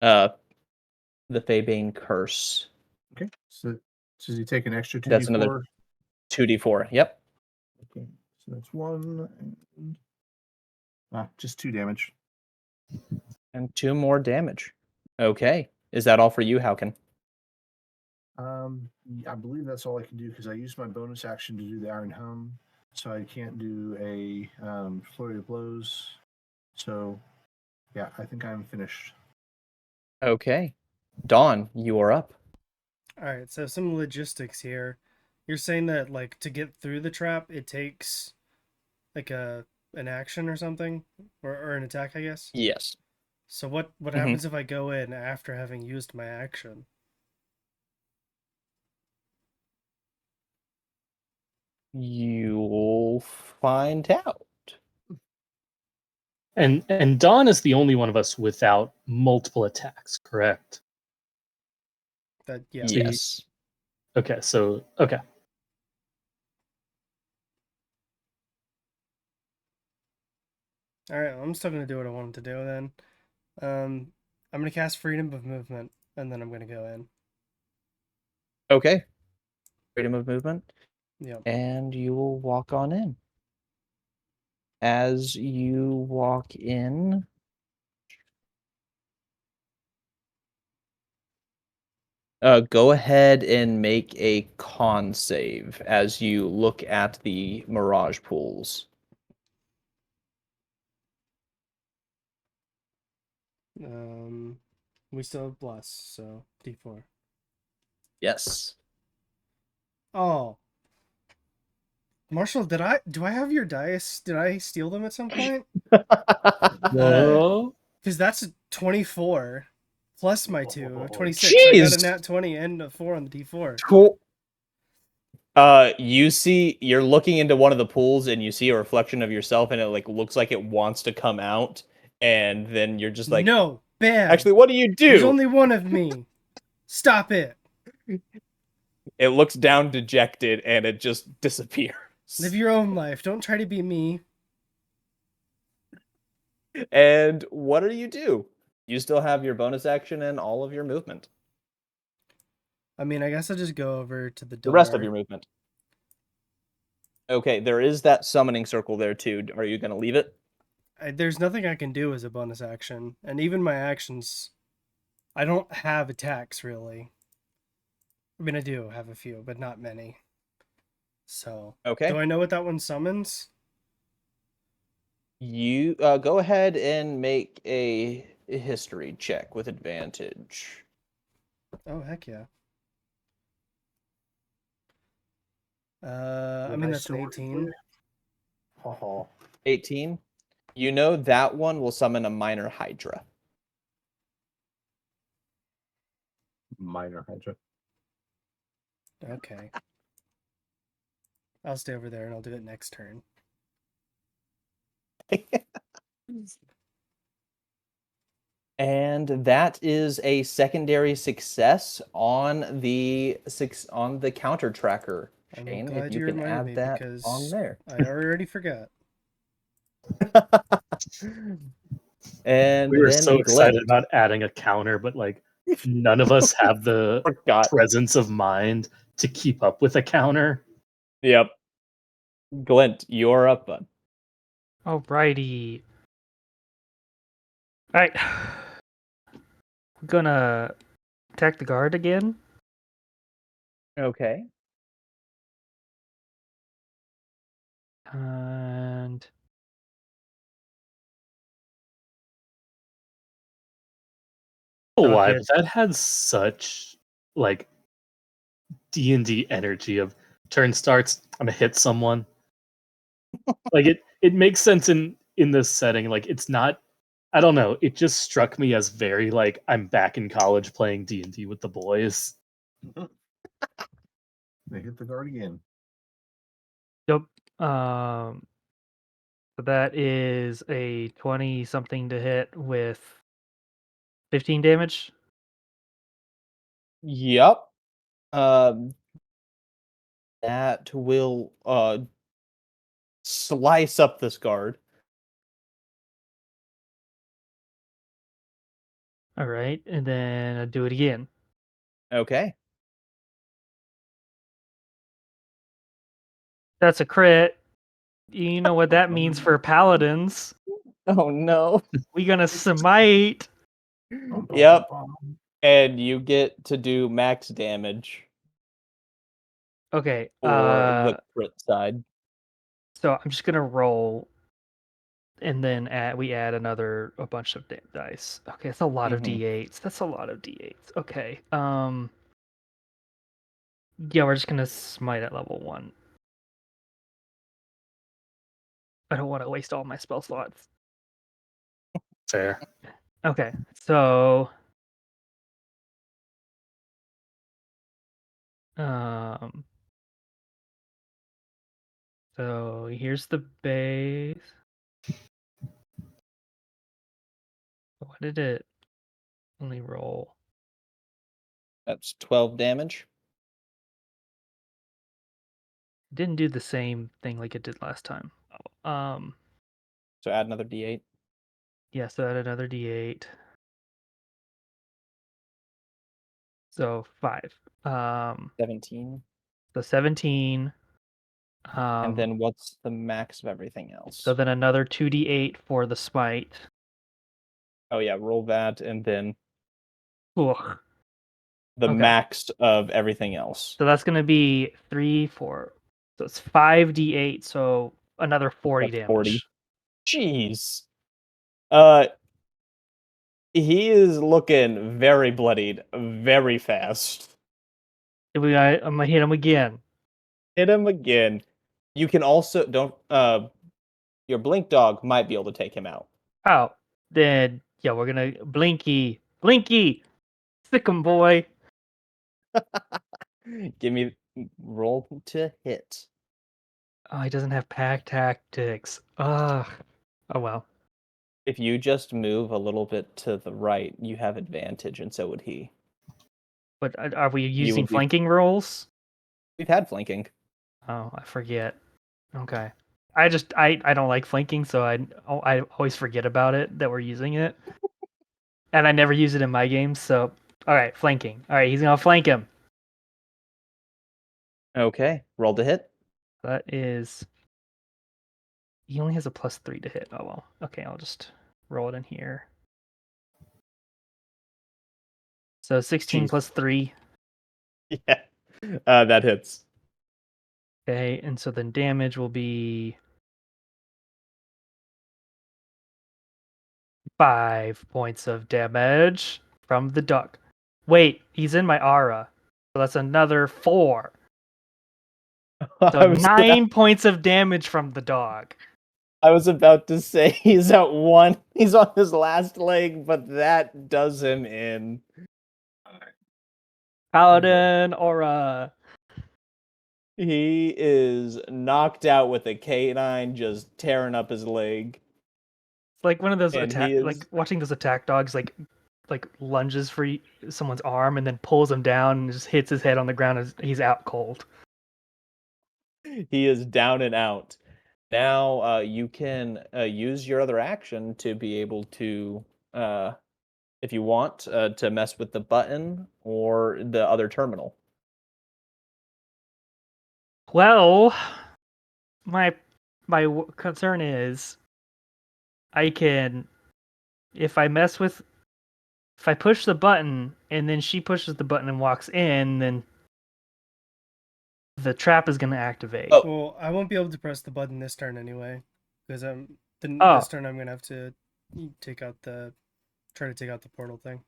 Feybane curse. Okay, so does he take an extra 2d4? That's another 2d4. Yep. Okay, so that's 1 and just 2 damage. And 2 more damage. Okay. Is that all for you, Haukin? I believe that's all I can do because I used my bonus action to do the Iron Hum, so I can't do a flurry of blows. So, yeah, I think I'm finished. Okay. Dawn, you are up. All right, so some logistics here. You're saying that like to get through the trap, it takes like an action or something, or an attack, I guess. Yes. So what happens if I go in after having used my action? You'll find out. And Dawn is the only one of us without multiple attacks, correct? That yeah. Yes. Okay, so okay. All right, I'm still gonna do what I wanted to do then. I'm gonna cast Freedom of Movement, and then I'm gonna go in. Okay. Freedom of movement. Yep. And you will walk on in. As you walk in, go ahead and make a con save as you look at the mirage pools. We still have Bless, so D4. Yes. Oh. Marshall, do I have your dice? Did I steal them at some point? No. Because that's a 24 plus my 2, 26. Jeez. I got a nat 20 and a 4 on the D4. Cool. You see, you're looking into one of the pools and you see a reflection of yourself, and it like looks like it wants to come out, and then you're just like, no, bad. Actually, what do you do? There's only one of me. Stop it. It looks down dejected and it just disappears. Live your own life. Don't try to be me. And what do? You still have your bonus action and all of your movement. I mean, I guess I'll just go over to the door. The rest of your movement. Okay, there is that summoning circle there too. Are you going to leave it? There's nothing I can do as a bonus action. And even my actions, I don't have attacks, really. I mean, I do have a few, but not many. So, Okay. do I know what that one summons? You go ahead and make a history check with advantage. Oh, heck yeah. What I mean, I that's an stored 18. Oh, 18. You know that one will summon a minor Hydra. minor Hydra. Okay. I'll stay over there and I'll do it next turn. And that is a secondary success on the counter tracker. I'm Shane, if glad you you can reminded add me that because on there. I already forgot. And We were then so excited Glint. about adding a counter, but like none of us have the Forgot. presence of mind to keep up with a counter. Yep. Glint, you're up, bud. Alrighty. Alright. I'm gonna attack the guard again. Okay. And Alive, get- that had such like D&D energy of turn starts, I'm gonna hit someone. Like it makes sense in this setting. Like it's not, I don't know, it just struck me as very like I'm back in college playing D&D with the boys. They hit the guard again. Yep. So that is a 20 something to hit with 15 damage. Yep. That will slice up this guard. All right, and then I do it again. Okay. That's a crit. You know what that means for paladins. Oh no. We gonna smite. Yep. And you get to do max damage Okay. for the crit side. So I'm just gonna roll, and then we add a bunch of dice. Okay, that's a lot of Mhm. d8s. That's a lot of d8s. Okay. Yeah, we're just gonna smite at level 1. I don't want to waste all my spell slots. Fair. Okay, so um, so here's the base. What did it only roll? That's 12 damage. It didn't do the same thing like it did last time. So add another d8. Yeah, so add another d8. So 5. 17. So 17. And then what's the max of everything else? So then another 2d8 for the smite. Oh yeah, roll that and then Ugh. the Okay. max of everything else. So that's gonna be 3, 4. So it's 5d8. So another 40 That's damage. 40. Jeez. He is looking very bloodied, very fast. I'm gonna hit him again. Hit him again. You can also don't your blink dog might be able to take him out. Oh, then yeah, we're gonna Blinky, stick 'em, boy. Give me roll to hit. Oh, he doesn't have pack tactics. Ugh. Oh well. If you just move a little bit to the right, you have advantage, and so would he. But are we You using would be. flanking rolls? We've had flanking. Oh, I forget. Okay. I don't like flanking, so I always forget about it that we're using it, and I never use it in my games. So all right, flanking. All right, he's gonna flank him. Okay, roll to hit. That is. He only has a +3 to hit. Oh well. Okay, I'll just roll it in here. So 16 Jeez. plus 3. Yeah, that hits. Okay, and so then damage will be 5 points of damage from the duck. Wait, he's in my aura. So that's another 4. So 9 points of damage from the dog. I was about to say he's at 1. He's on his last leg, but that does him in. Paladin aura. He is knocked out with a canine just tearing up his leg. It's like one of those And attack, he is- like watching those attack dogs, like lunges for someone's arm and then pulls him down and just hits his head on the ground as he's out cold. He is down and out. Now you can use your other action to be able to, if you want, to mess with the button or the other terminal. Well, my concern is I can, if I push the button and then she pushes the button and walks in, then the trap is going to activate. Oh. Well, I won't be able to press the button this turn anyway, because Oh. this turn I'm gonna have to try to take out the portal thing.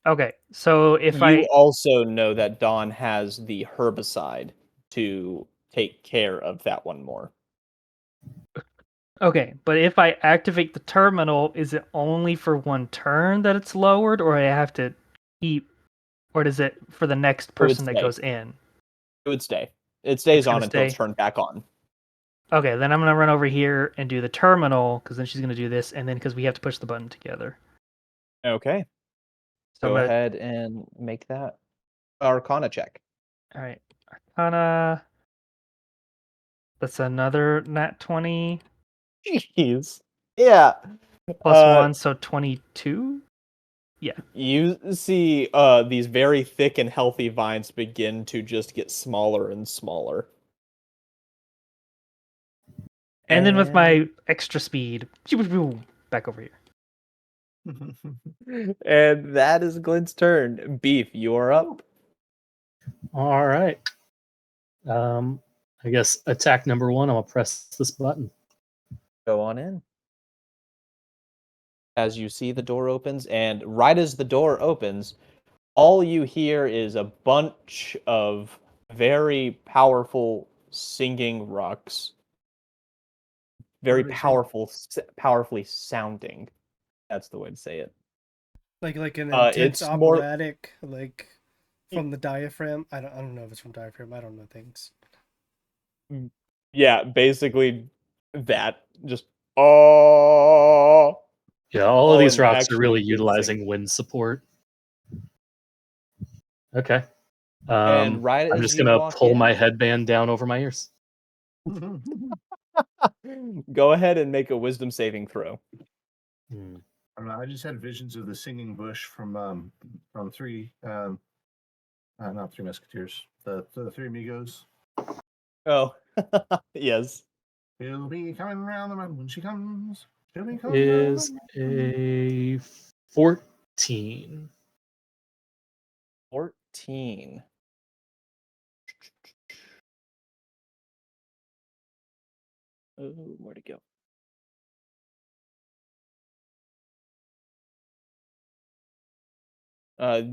Okay, so if You also know that Dawn has the herbicide to take care of that one more. Okay, but if I activate the terminal, is it only for one turn that it's lowered, or I have to keep, or is it for the next person that stay. goes in? It would stay. It stays It's on gonna until it's stay? turned back on. Okay, then I'm gonna run over here and do the terminal, because then she's gonna do this, and then because we have to push the button together. Okay. So Go ahead and make that Arcana check. All right, Arcana. That's another nat 20 Jeez. Yeah. plus 1, so 22. Yeah. You see these very thick and healthy vines begin to just get smaller and smaller. And then with my extra speed, back over here. And that is Glint's turn. Beef, you are up. All right. I guess attack number 1. I'm gonna press this button. Go on in. As you see the door opens, and right as the door opens, all you hear is a bunch of very powerful singing rocks. Very powerfully sounding. That's the way to say it. Like an intense it's more- operatic, like from the diaphragm. I don't know if it's from diaphragm. I don't know things. Yeah, basically that. Just oh. Yeah, all of these and rocks are actually really good utilizing wind support. Okay. And right I'm as just you gonna walk pull in- my headband down over my ears. Go ahead and make a wisdom saving throw. I don't know. I just had visions of the singing bush from three, not Three Musketeers, the Three Amigos. Oh, yes. She'll be coming around the mountain when she comes. She'll be coming Is around a 14. 14. Oh, where'd it go?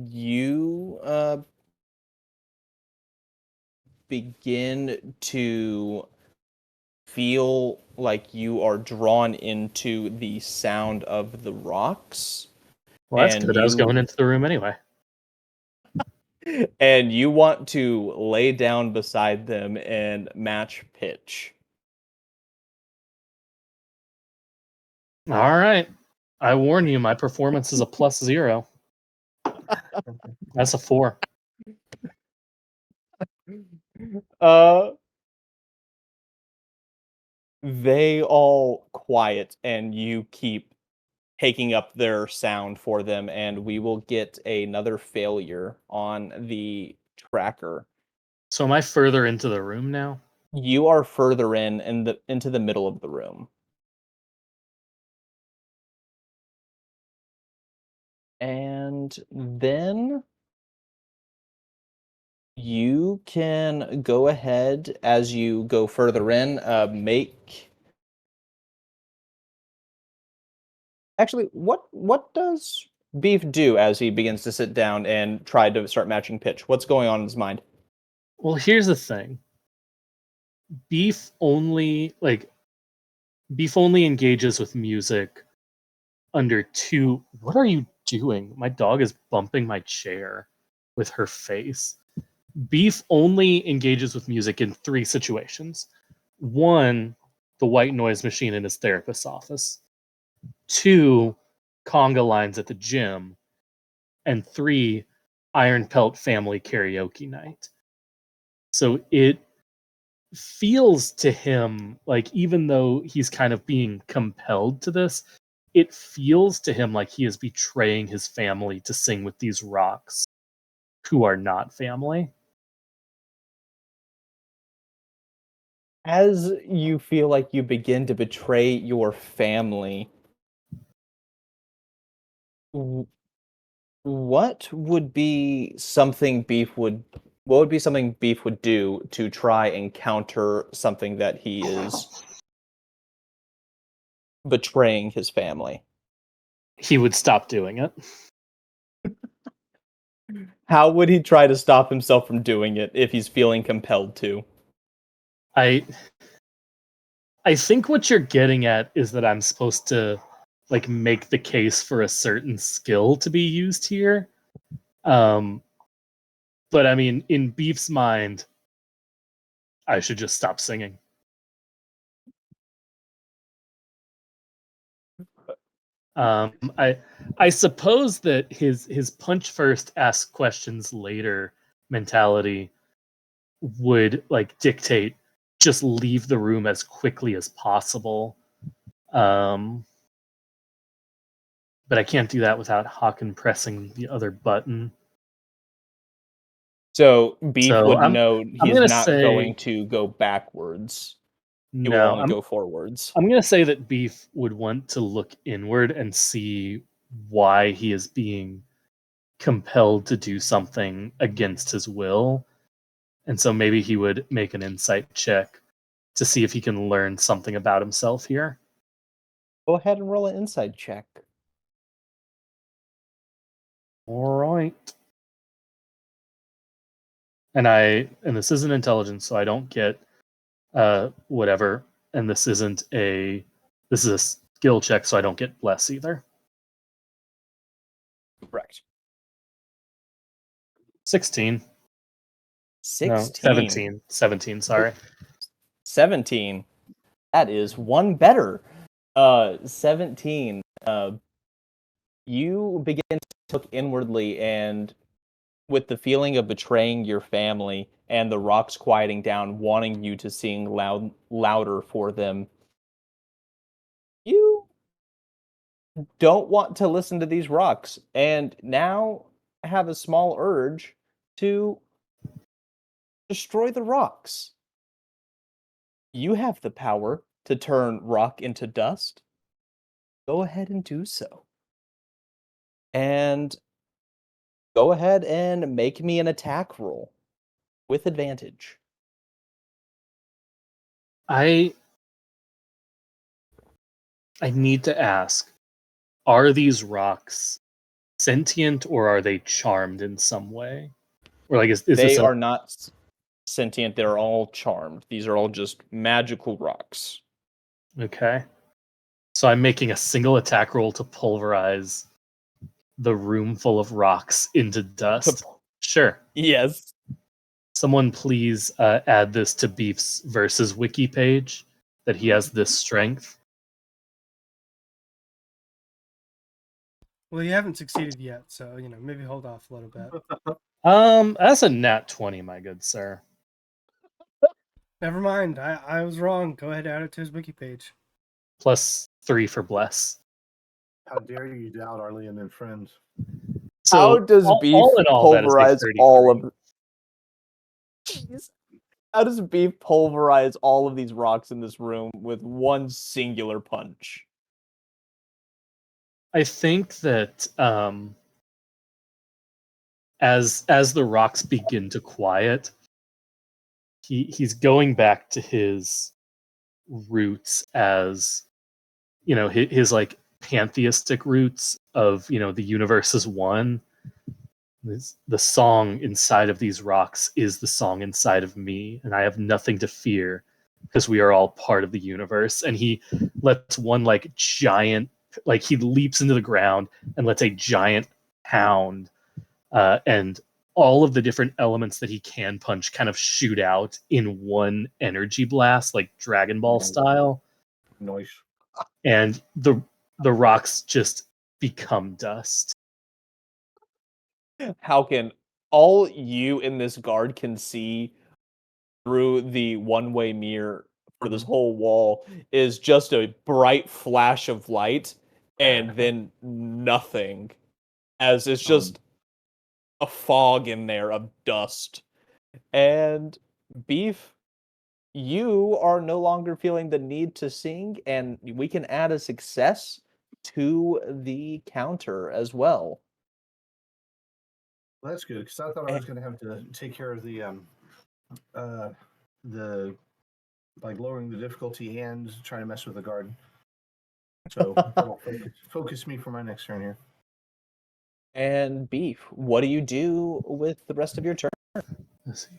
You begin to feel like you are drawn into the sound of the rocks. Well, that's And good. I was you- going into the room anyway. And you want to lay down beside them and match pitch. All right. I warn you, my performance is a +0. That's a 4. They all quiet, and you keep taking up their sound for them, and we will get another failure on the tracker. So am I further into the room now? You are further into the middle of the room. And then You can go ahead as you go further in, make... Actually, what does Beef do as he begins to sit down and try to start matching pitch? What's going on in his mind? Well, here's the thing. Beef only engages with music under two. What are you doing? My dog is bumping my chair with her face. Beef only engages with music in 3 situations. 1, the white noise machine in his therapist's office. 2, conga lines at the gym. And 3, Iron Pelt family karaoke night. So it feels to him like, even though he's kind of being compelled to this, it feels to him like he is betraying his family to sing with these rocks who are not family. As you feel like you begin to betray your family, what would be something Beef would do to try and counter something that he is betraying his family? He would stop doing it. How would he try to stop himself from doing it if he's feeling compelled to? I think what you're getting at is that I'm supposed to like make the case for a certain skill to be used here. But I mean, in Beef's mind, I should just stop singing. I suppose that his punch first, ask questions later mentality would like dictate just leave the room as quickly as possible. But I can't do that without Haukin pressing the other button. So Beef So would I'm know he's gonna not say going to go backwards. He will no. only go forwards. I'm gonna say that Beef would want to look inward and see why he is being compelled to do something against his will. And so maybe he would make an insight check to see if he can learn something about himself here. Go ahead and roll an insight check. All right. And this isn't intelligence, so I don't get whatever. And this is a skill check, so I don't get bless either. Correct. 16. 16. No, 17. 17, sorry. 17. That is one better. 17. You begin to look inwardly, and with the feeling of betraying your family and the rocks quieting down, wanting you to sing louder for them, you don't want to listen to these rocks, and now have a small urge to destroy the rocks. You have the power to turn rock into dust. Go ahead and do so. And go ahead and make me an attack roll with advantage. I need to ask, are these rocks sentient or are they charmed in some way? Or like is They this are not sentient, they're all charmed. These are all just magical rocks. Okay. So I'm making a single attack roll to pulverize the room full of rocks into dust. Sure. Yes. Someone please add this to Beef's versus wiki page that he has this strength. Well, you haven't succeeded yet, so maybe hold off a little bit. That's a nat 20, my good sir. Never mind. I was wrong. Go ahead and add it to his wiki page. Plus 3 for bless. How dare you doubt our Leonin friend? So how does Beef all in all, pulverize all of... Jeez. How does Beef pulverize all of these rocks in this room with one singular punch? I think that as the rocks begin to quiet, he's going back to his roots as, you know, his like pantheistic roots of, you know, the universe is one. The song inside of these rocks is the song inside of me, and I have nothing to fear because we are all part of the universe. And he lets one like giant, like he leaps into the ground and lets a giant pound, and all of the different elements that he can punch kind of shoot out in one energy blast, like Dragon Ball style. Nice. And the rocks just become dust. Haukin, all you in this guard can see through the one-way mirror for this whole wall is just a bright flash of light and then nothing, as it's just a fog in there of dust. And Beef, you are no longer feeling the need to sing, and we can add a success to the counter as well. Well, that's good, because I thought I was going to have to take care of the like lowering the difficulty and trying to mess with the garden. So that'll focus me for my next turn here. And Beef, what do you do with the rest of your turn? Let's see.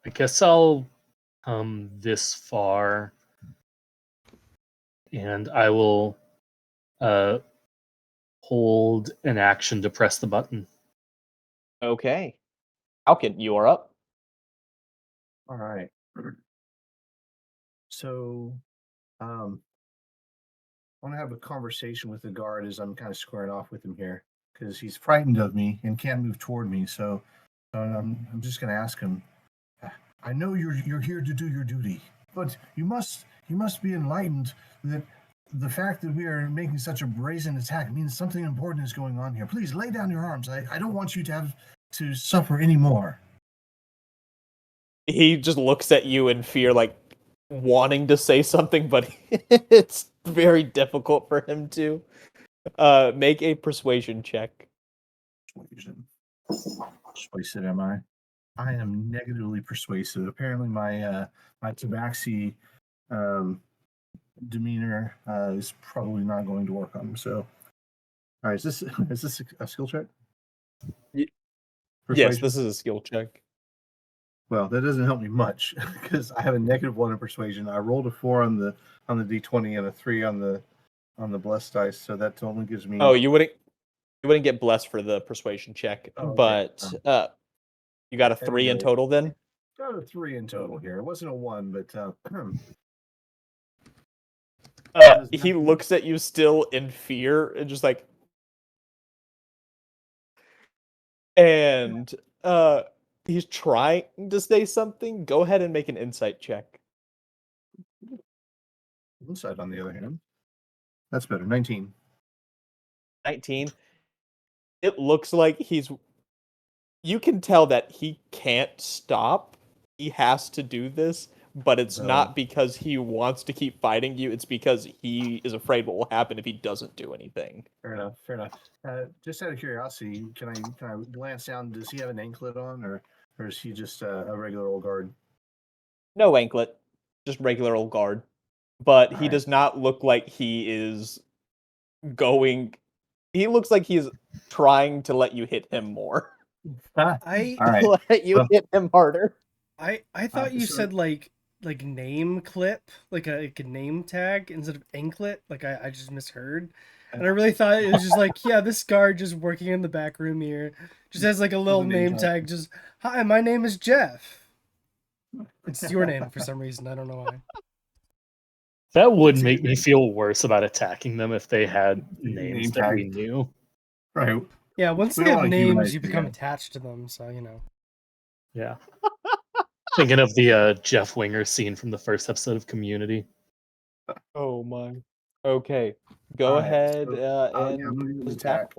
I guess I'll come this far, and I will hold an action to press the button. Okay. Haukin, you are up. All right. So, I want to have a conversation with the guard as I'm kind of squaring off with him here, because he's frightened of me and can't move toward me. So, I'm just going to ask him. I know you're here to do your duty, but you must be enlightened that the fact that we are making such a brazen attack means something important is going on here. Please lay down your arms. I don't want you to have to suffer anymore. He just looks at you in fear, like wanting to say something, but it's very difficult for him to. Make a persuasion check. Persuasive, am I? I am negatively persuasive. Apparently, my tabaxi demeanor is probably not going to work on him. So, all right, is this a skill check? Yes, this is a skill check. Well, that doesn't help me much because I have a -1 in persuasion. I rolled a 4 on the d20 and a 3 on the blessed dice, so that only gives me. Oh, you wouldn't get blessed for the persuasion check, okay. But you got a 3 in total then? Got a 3 in total here. It wasn't a 1, but he looks at you still in fear and just like, and he's trying to say something. Go ahead and make an insight check. Insight, on the other hand, that's better. 19. 19. It looks like you can tell that he can't stop. He has to do this, but it's not because he wants to keep fighting you. It's because he is afraid what will happen if he doesn't do anything. Fair enough. Just out of curiosity, can I glance down? Does he have an anklet on, or is he just a regular old guard? No anklet, just regular old guard. But he right. does not look like he is going. He looks like he's trying to let you hit him more. All right. Let you hit him harder. I thought you said like name clip, like a name tag instead of anklet. Like I just misheard. And I really thought it was just like, yeah, this guard just working in the back room here just has like a little name tag. Just, hi, my name is Jeff. It's your name for some reason. I don't know why. That would make me feel worse about attacking them if they had names that we knew. Right. Yeah, once they have names, you become attached to them, so you know. Yeah. Thinking of the Jeff Winger scene from the first episode of Community. Oh my. Okay. Go ahead and attack.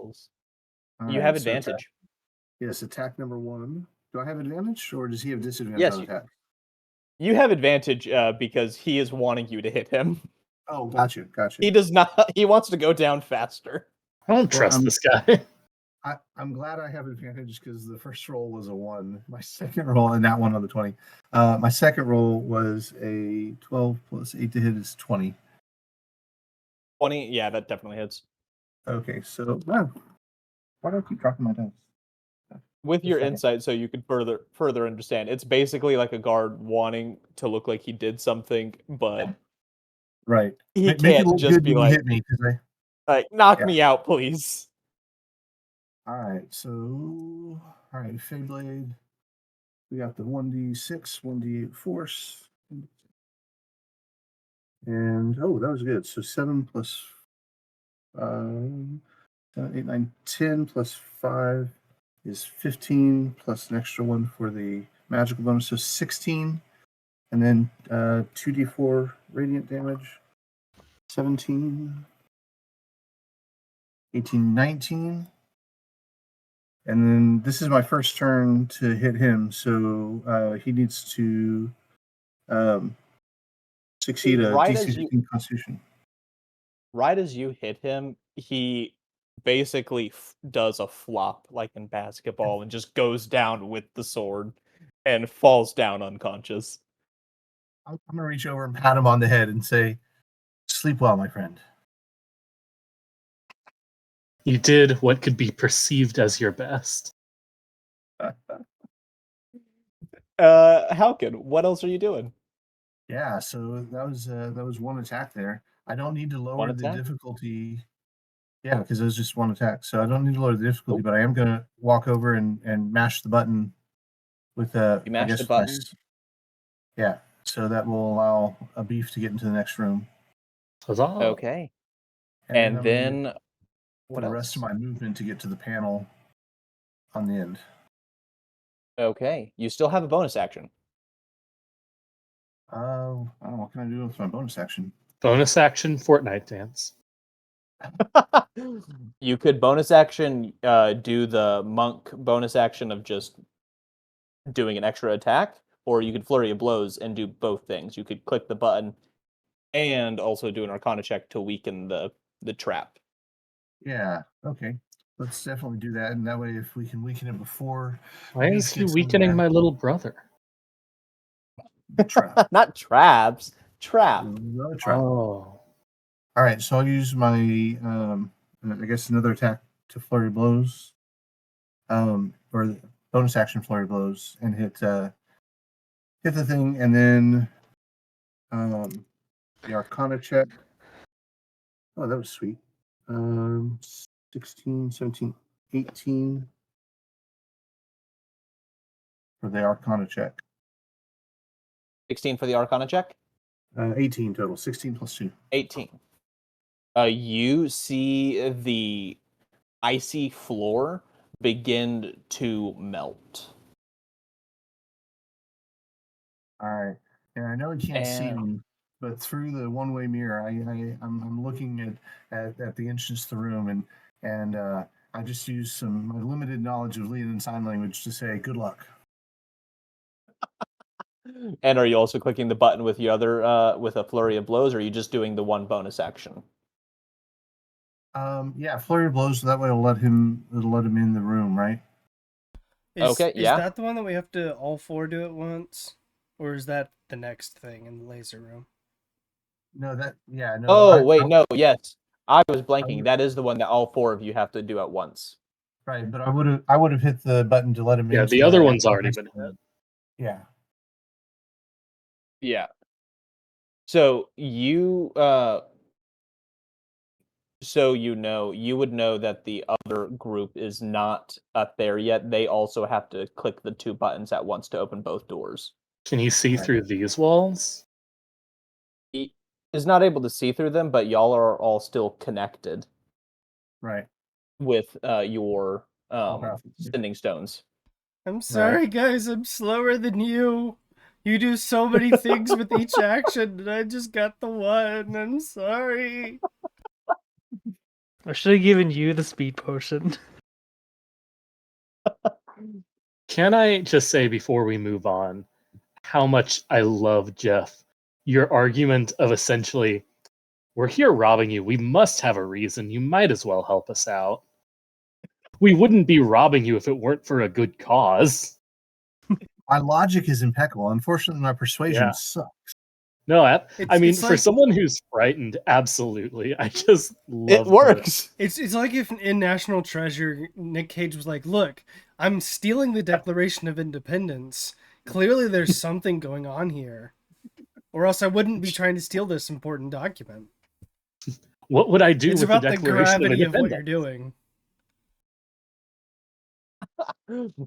You have advantage. Yes, attack number 1. Do I have advantage, or does he have disadvantage on attack? You have advantage because he is wanting you to hit him. Oh, got you. He does not. He wants to go down faster. I don't trust this guy. I'm glad I have advantage because the first roll was a 1. My second roll, and that one on the 20. My second roll was a 12 plus 8 to hit is 20. 20. Yeah, that definitely hits. Okay, so wow. Why do I keep dropping my dice? With your insight, so you could further understand. It's basically like a guard wanting to look like he did something, but right. he Make it can't look just good be when like, you hit me because knock Yeah. me out, please. All right, so Feyblade. We got the 1d6, 1d8 force, and oh, that was good. So 7 plus 7, 8, 9, 10 plus 5 is 15 plus an extra one for the magical bonus, so 16, and then 2d4 radiant damage, 17, 18, 19. And then this is my first turn to hit him, so he needs to succeed a Right DC as you 15 Constitution. right as you hit him, he basically does a flop like in basketball and just goes down with the sword and falls down unconscious. I'm gonna reach over and pat him on the head and say, "Sleep well, my friend." You did what could be perceived as your best. Haukin, what else are you doing? Yeah, so that was one attack there. I don't need to lower the difficulty. Yeah, because it was just one attack, so I don't need to lower the difficulty. But I am gonna walk over and mash the button with You mash the button. Yeah, so that will allow a beef to get into the next room. Huzzah. Okay. And then what the rest of my movement to get to the panel on the end. Okay. You still have a bonus action. I don't know, what can I do with my bonus action? Bonus action Fortnite dance. You could bonus action do the monk bonus action of just doing an extra attack, or you could flurry of blows and do both things. You could click the button and also do an arcana check to weaken the trap. Yeah, okay. Let's definitely do that, and that way if we can weaken it before... Why is he weakening my little brother? Trap. Not traps. Trap. No trap. Oh. All right, so I'll use my, I guess another attack to flurry blows, or bonus action flurry blows, and hit the thing, and then the Arcana check. Oh, that was sweet. 16, 17, 18 for the Arcana check. 16 for the arcana check? 18 total. 16 plus 2. 18. You see the icy floor begin to melt. All right. And I know he can't see me, but through the one-way mirror, I'm looking at the entrance to the room, and I just use my limited knowledge of Lean and sign language to say good luck. And are you also clicking the button with the other with a flurry of blows, or are you just doing the one bonus action? Yeah, flurry of blows. So that way, it'll let him in the room, right? Is that the one that we have to all four do at once, or is that the next thing in the laser room? No, no. Oh wait, no, yes, I was blanking. That is the one that all four of you have to do at once. Right, but I would have hit the button to let him in. Yeah, the other one's already been hit. Yeah. Yeah. So you you would know that the other group is not up there yet. They also have to click the two buttons at once to open both doors. Can he see through these walls? He is not able to see through them, but y'all are all still connected. Right. With your sending stones. I'm sorry, guys. I'm slower than you. You do so many things with each action, and I just got the one. I'm sorry. I should have given you the speed potion. Can I just say before we move on how much I love Jeff? Your argument of essentially We're here robbing you. We must have a reason. You might as well help us out. We wouldn't be robbing you if it weren't for a good cause. My logic is impeccable. Unfortunately, my persuasion sucks. No, I mean, It's for like, someone who's frightened, absolutely. I just love It works. it's like if in National Treasure, Nick Cage was like, "Look, I'm stealing the Declaration of Independence. Clearly, there's something going on here, or else I wouldn't be trying to steal this important document." What would I do It's with the about the Declaration of gravity of what Independence? you're doing.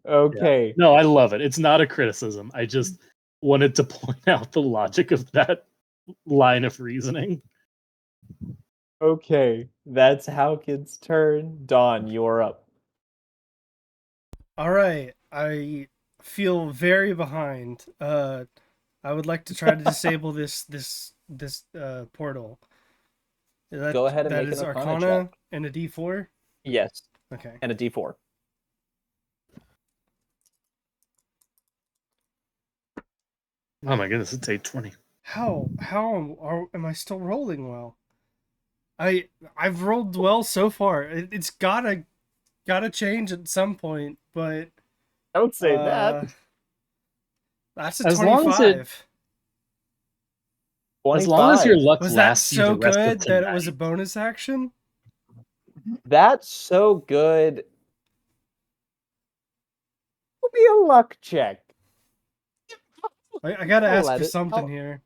Okay. No, I love it. It's not a criticism. I just wanted to point out the logic of that line of reasoning. Okay. That's Haukin's turn. Dawn, you're up. All right, I feel very behind. I would like to try to disable this portal. Go ahead and that make is an Arcana Arcana check. and a D4. Yes. Okay. And a D4. Oh my goodness, it's 8:20. How am I still rolling well? I've rolled well so far. It's gotta change at some point, but Don't say that. that's a As long as it 25. As long as your 25. luck Was that lasts you the so rest of good that tonight. it was a bonus action? That's so good. It'll be a luck check. I gotta I'll ask let for it. something here.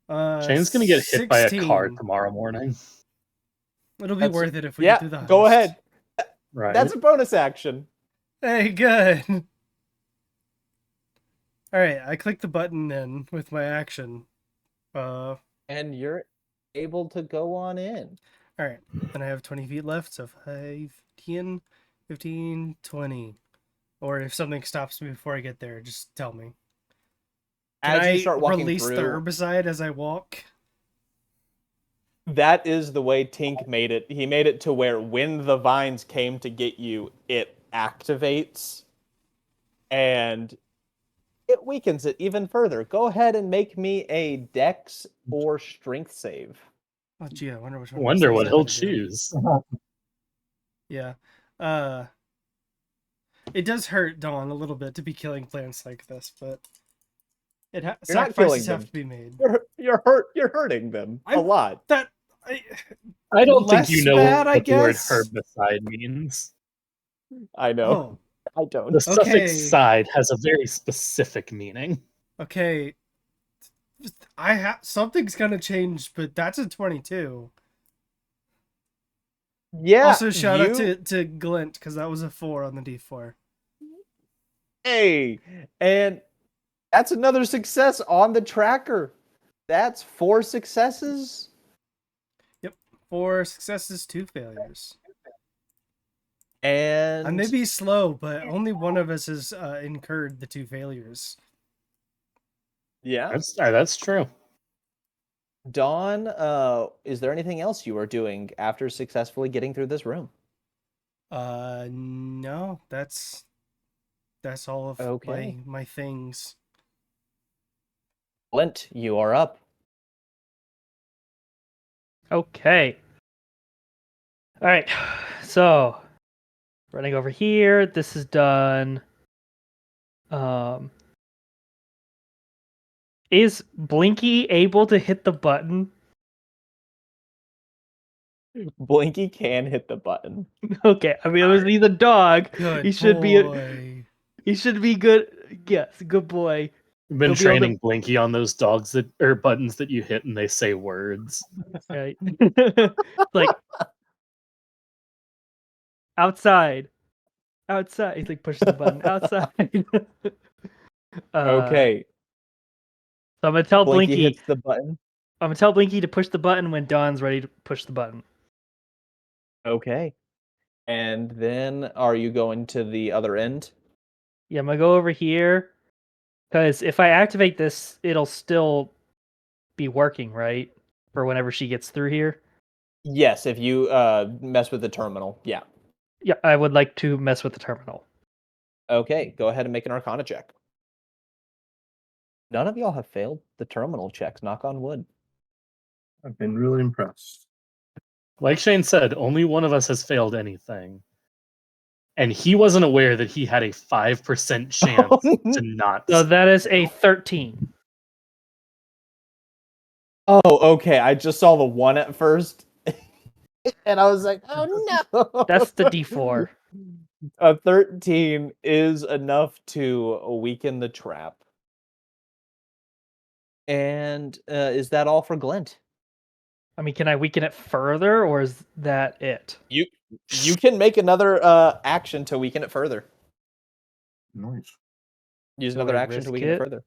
Shane's gonna get hit by a car 16. tomorrow morning. It'll be That's- worth it if we Yeah, get through the go heist. ahead. Right. That's a bonus action. Hey, good. All right, I click the button then with my action. All And you're able to go on in. right, then I have 20 feet left, so 5, 10, 15, 20. Or if something stops me before I get there, just tell me. Can As you I start walking release the through, herbicide as I walk? that is the way Tink made it. He made it to where when the vines came to get you, it activates and it weakens it even further. Go ahead and make me a dex or strength save. Oh, gee, I wonder which one. Wonder of these what things he'll I'm gonna do. choose. Yeah. It does hurt Dawn a little bit to be killing plants like this, but You're not sacrifices killing have them. to be made. You're hurting them a I'm- lot. I don't think you Less know bad, I what the word guess? herbicide means. I know. Oh, I don't. The suffix Okay. side has a very specific meaning. okay. Something's gonna change, but that's a 22. Yeah. Also, shout out to Glint because that was a 4 on the D4. Hey, and that's another success on the tracker. That's 4 successes. 4 successes, 2 failures. And I may be slow, but only one of us has incurred the 2 failures. yeah. That's true. Dawn, is there anything else you are doing after successfully getting through this room? No, that's all of Okay. my things. Glint, you are up. Okay. All right. So, running over here. This is done. Is Blinky able to hit the button? Blinky can hit the button. Okay. I mean, he's a dog. Good He should boy. He should be good. Yes, good boy. I've been He'll be able to- training Blinky on those dogs that or buttons that you hit and they say words. Right. Like outside. He's like pushes the button outside. Okay. So I'm gonna tell Blinky Blinky. hits the button. I'm gonna tell Blinky to push the button when Dawn's ready to push the button. Okay. And then are you going to the other end? Yeah, I'm gonna go over here because if I activate this, it'll still be working, right? For whenever she gets through here. Yes, if you mess with the terminal. Yeah. Yeah, I would like to mess with the terminal. Okay, go ahead and make an Arcana check. None of y'all have failed the terminal checks, knock on wood. I've been really impressed. Like Shane said, only one of us has failed anything. And he wasn't aware that he had a 5% chance to not. So that is a 13. Oh, okay. I just saw the 1 at first. And I was like, oh no. That's the D4. A 13 is enough to weaken the trap. And is that all for Glint? I mean, can I weaken it further, or is that it? You can make another action to weaken it further. Nice. Use Do another I action to risk weaken it it? further.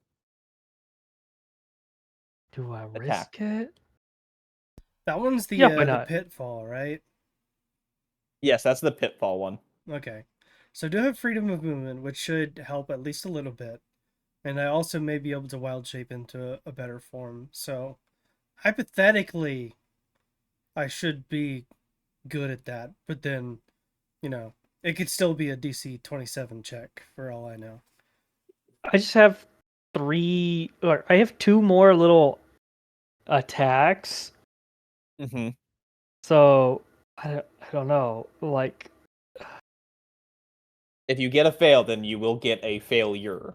Do I Attack. risk it? That one's the, Yeah, why the not? pitfall, right? Yes, that's the pitfall one. Okay. So I do have freedom of movement, which should help at least a little bit. And I also may be able to wild shape into a better form. So hypothetically, I should be good at that. But then, it could still be a DC 27 check for all I know. I just have I have 2 more little attacks. Mm-hmm. So I don't know. Like, If you get a fail, then you will get a failure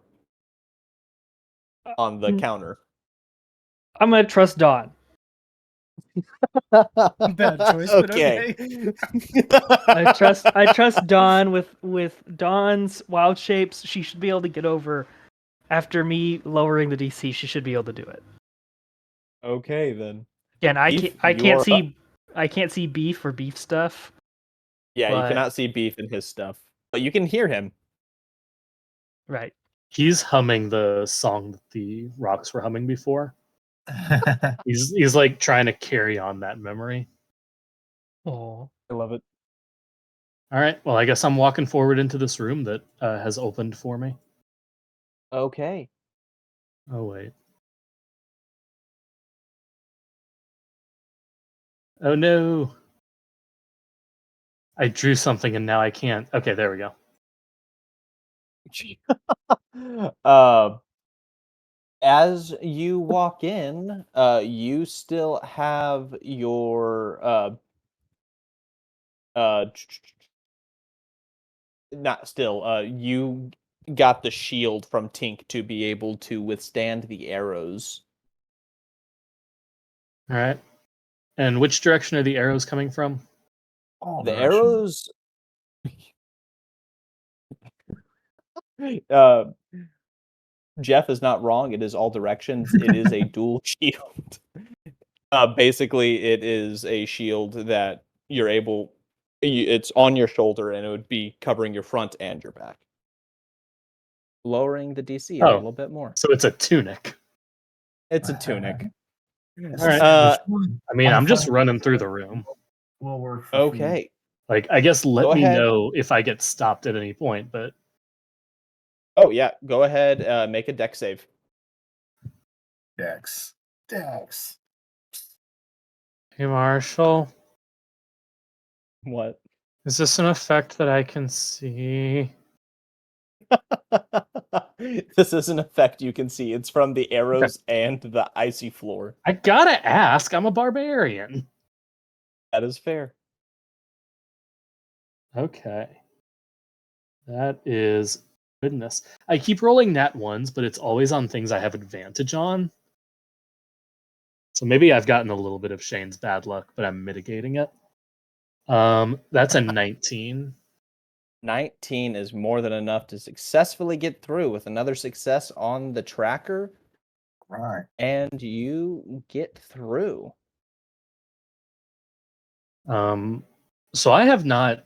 on the counter. I'm gonna trust Dawn. Bad choice, but okay. I trust Dawn with Dawn's wild shapes. She should be able to get over. After me lowering the DC, she should be able to do it. Okay, then. Again, Beef, I can't you're see beef or beef stuff. Yeah, you but- cannot see Beef in his stuff, but you can hear him. Right. He's humming the song that the rocks were humming before. He's like trying to carry on that memory. Oh. I love it. All right. Well, I guess I'm walking forward into this room that has opened for me. Okay. Oh wait. Oh no. I drew something and now I can't. Okay, there we go. As you walk in, you still have your not still. You got the shield from Tink to be able to withstand the arrows. All right. And which direction are the arrows coming from? All The directions. arrows. Jeff is not wrong. It is all directions. It is a dual shield. Basically, it is a shield that you're able. It's on your shoulder, and it would be covering your front and your back, lowering the DC a little bit more. So it's a tunic. It's a tunic. All right. I mean, I'm just running through the room. Will work. For Okay. Like, I guess let Go me ahead. know if I get stopped at any point, but Oh yeah, go ahead. Make a dex save. Dex. hey, Marshall, What? is this an effect that I can see? This is an effect you can see. It's from the arrows and the icy floor. I gotta ask. I'm a barbarian. That is fair. Okay. That is goodness. I keep rolling nat ones, but it's always on things I have advantage on. So maybe I've gotten a little bit of Shane's bad luck, but I'm mitigating it. That's a 19. 19 is more than enough to successfully get through with another success on the tracker. Right. And you get through. So I have not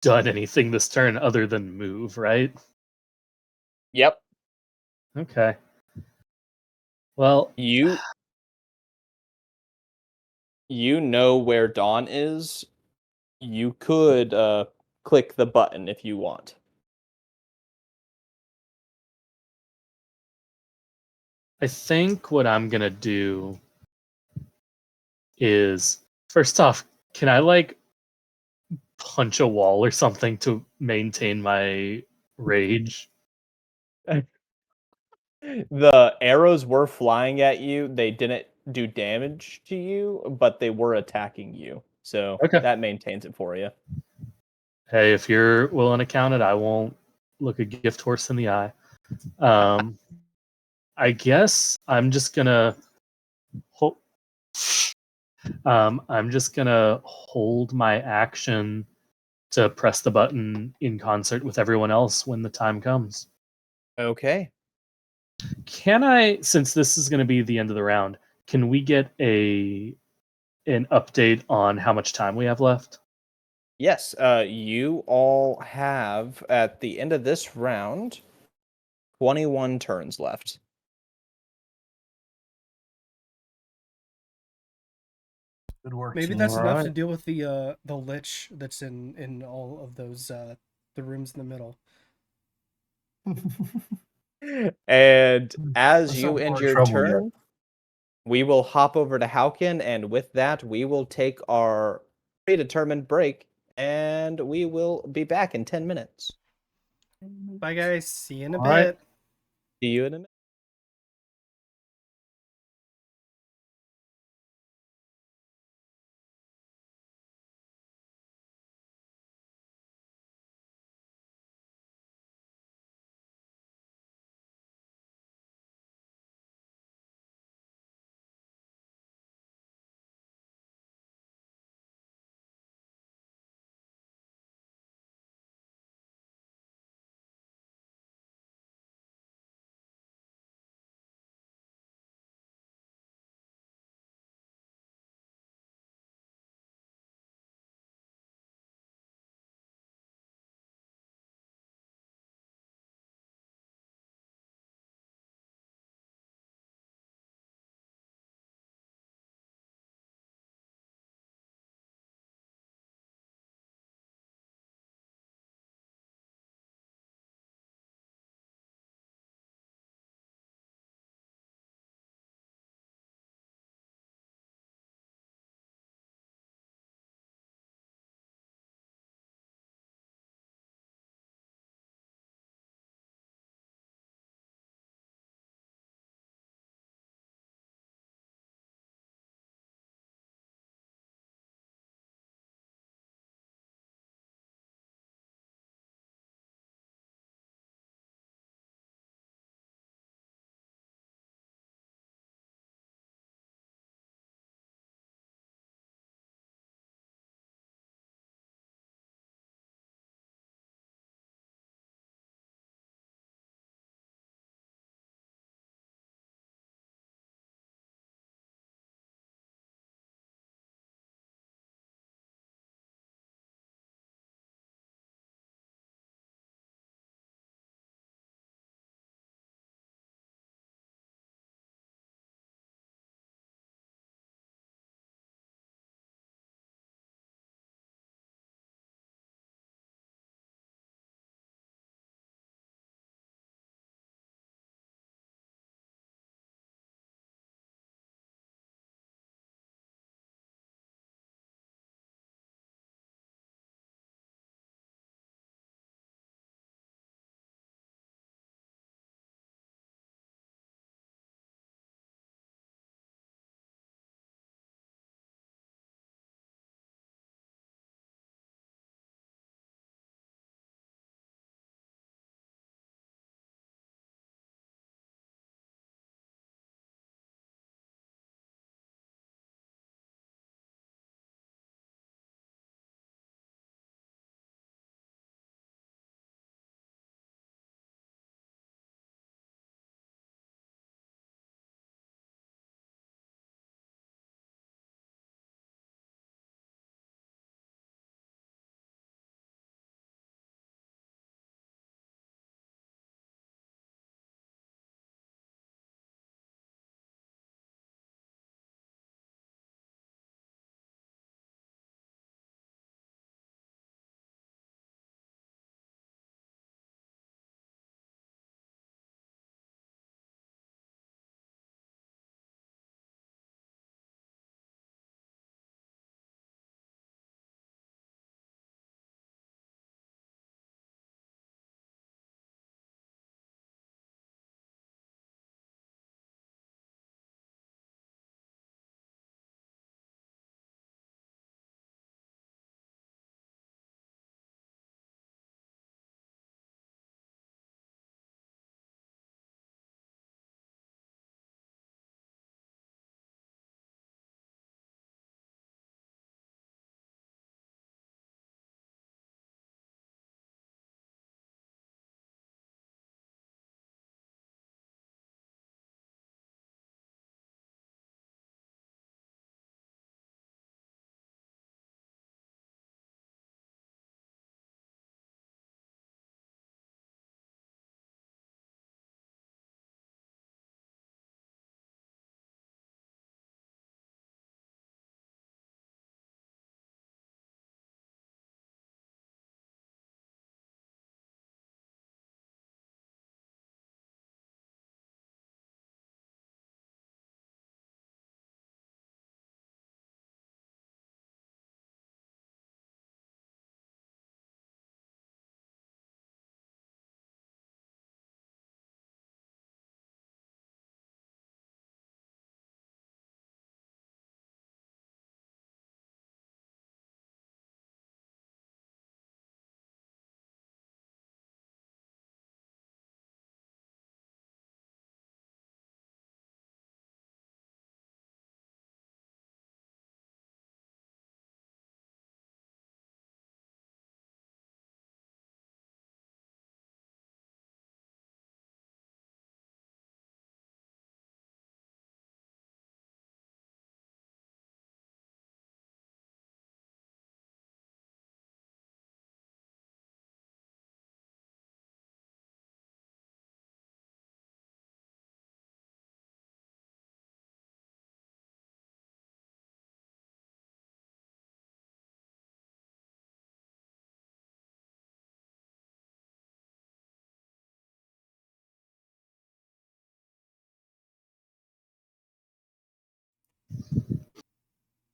done anything this turn other than move, right? Yep. Okay. Well, You know where Dawn is. You could click the button if you want. I think what I'm gonna do is, first off, can I like punch a wall or something to maintain my rage? The arrows were flying at you. They didn't do damage to you, but they were attacking you. So Okay. that maintains it for you. Hey, if you're willing to count it, I won't look a gift horse in the eye. I guess I'm just gonna hold. I'm just gonna hold my action to press the button in concert with everyone else when the time comes. Okay. Can I, since this is going to be the end of the round, can we get an update on how much time we have left? Yes, you all have, at the end of this round, 21 turns left. Good work, Maybe team. that's enough to Alright. deal with the lich that's in all of those the rooms in the middle. And as Let's you not end more your trouble yet. turn, we will hop over to Haukin, and with that, we will take our predetermined break, and we will be back in 10 minutes. Bye, guys. See you in a All right. bit. See you in a minute.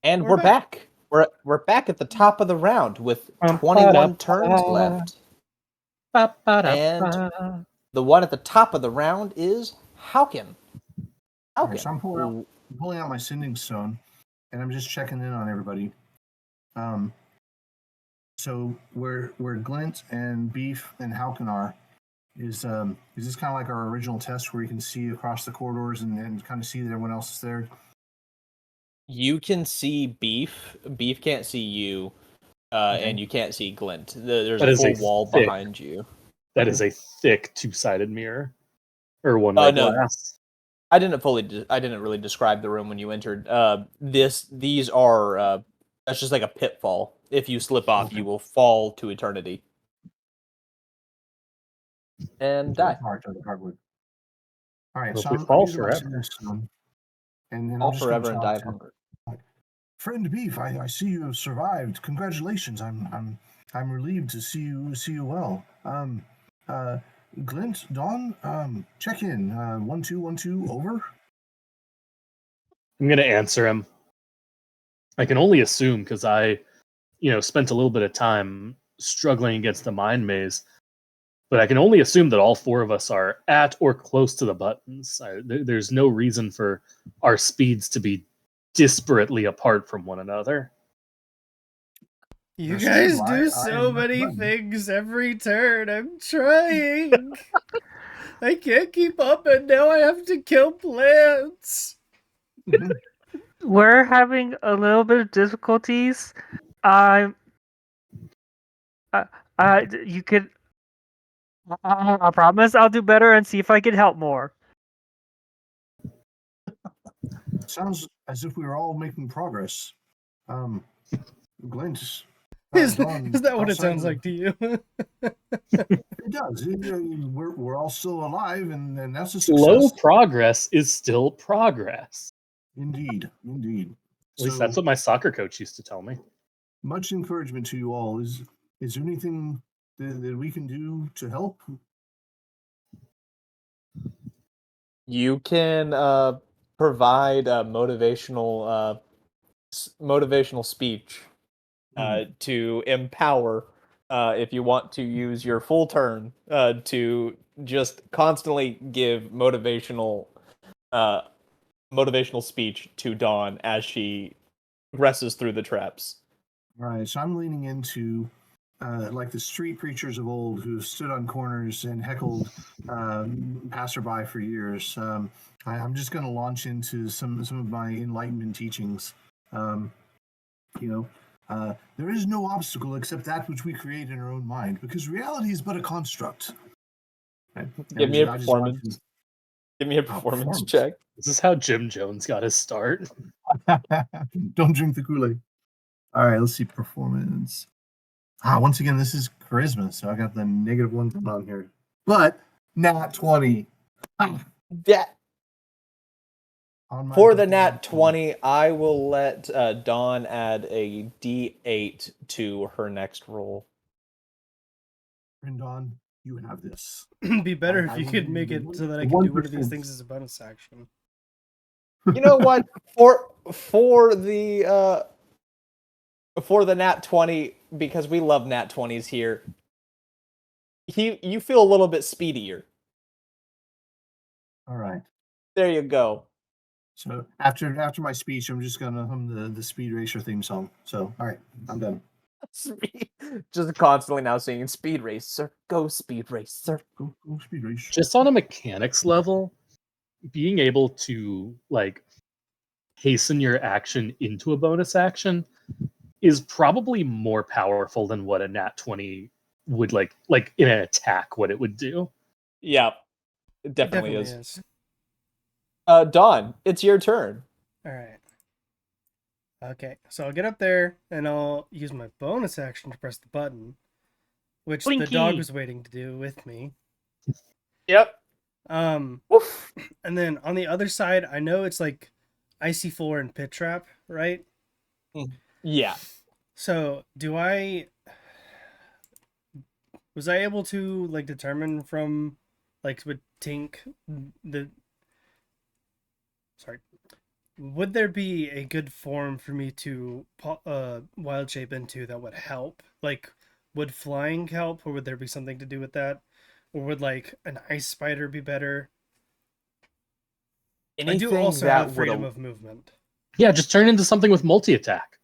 And we're back. We're back at the top of the round with 21 turns left. And the one at the top of the round is Haukin. Okay, so I'm pulling out my sending stone, and I'm just checking in on everybody. So where Glint and Beef and Haukin are is this kind of like our original test where you can see across the corridors and kind of see that everyone else is there? You can see Beef. Beef can't see you, and you can't see Glint. There's a full wall behind you. That is a thick two-sided mirror, or one-way glass. I didn't really describe the room when you entered. These are that's just like a pitfall. If you slip off, you will fall to eternity and die. All right, well, so we fall forever. And fall forever and die of hunger. Friend Beef, I see you have survived. Congratulations. I'm relieved to see you well. Glint, Dawn, check in. 1212, over. I'm gonna answer him. I can only assume because I, spent a little bit of time struggling against the mind maze, but I can only assume that all four of us are at or close to the buttons. There's no reason for our speeds to be disparately apart from one another. You guys do so many things every turn. I'm trying. I can't keep up, and now I have to kill plants. We're having a little bit of difficulties. You could. I promise I'll do better and see if I can help more. Sounds as if we were all making progress. Glint. Is that what it sounds like to you? It does. We're all still alive, and that's a success. Slow progress is still progress. Indeed. At least that's what my soccer coach used to tell me. Much encouragement to you all. Is there anything that we can do to help? You can provide a motivational speech to empower. If you want to use your full turn to just constantly give motivational speech to Dawn as she progresses through the traps. All right, so I'm leaning into like the street preachers of old who stood on corners and heckled passerby for years. I'm just going to launch into some of my enlightenment teachings. There is no obstacle except that which we create in our own mind, because reality is but a construct. Give me a performance. Give me a performance check. This is how Jim Jones got his start. Don't drink the Kool-Aid. All right, let's see performance. Once again, this is charisma, so I got the -1 on here. But nat 20. For the nat 20, I will let Dawn add a D8 to her next roll. And Dawn, you have this. It'd be better if you could make it so that I can do one of these things as a bonus action. You know what? For the nat 20, because we love nat 20s here, you feel a little bit speedier. All right. There you go. So after my speech, I'm just gonna hum the Speed Racer theme song. So all right, I'm done. Just constantly now singing Speed Racer, go Speed Racer, go Speed Racer. Just on a mechanics level, being able to hasten your action into a bonus action is probably more powerful than what a nat 20 would like in an attack what it would do. Yeah, it definitely is. Dawn, it's your turn. All right. Okay, so I'll get up there and I'll use my bonus action to press the button, which the dog was waiting to do with me. Yep. Oof. And then on the other side, I know it's like icy floor and pit trap, right? Yeah. So was I able to determine from with Tink would there be a good form for me to wild shape into that would help? Like, would flying help, or would there be something to do with that? Or would like an ice spider be better? I do Anything also that have would freedom of movement. Yeah, just turn into something with multi-attack.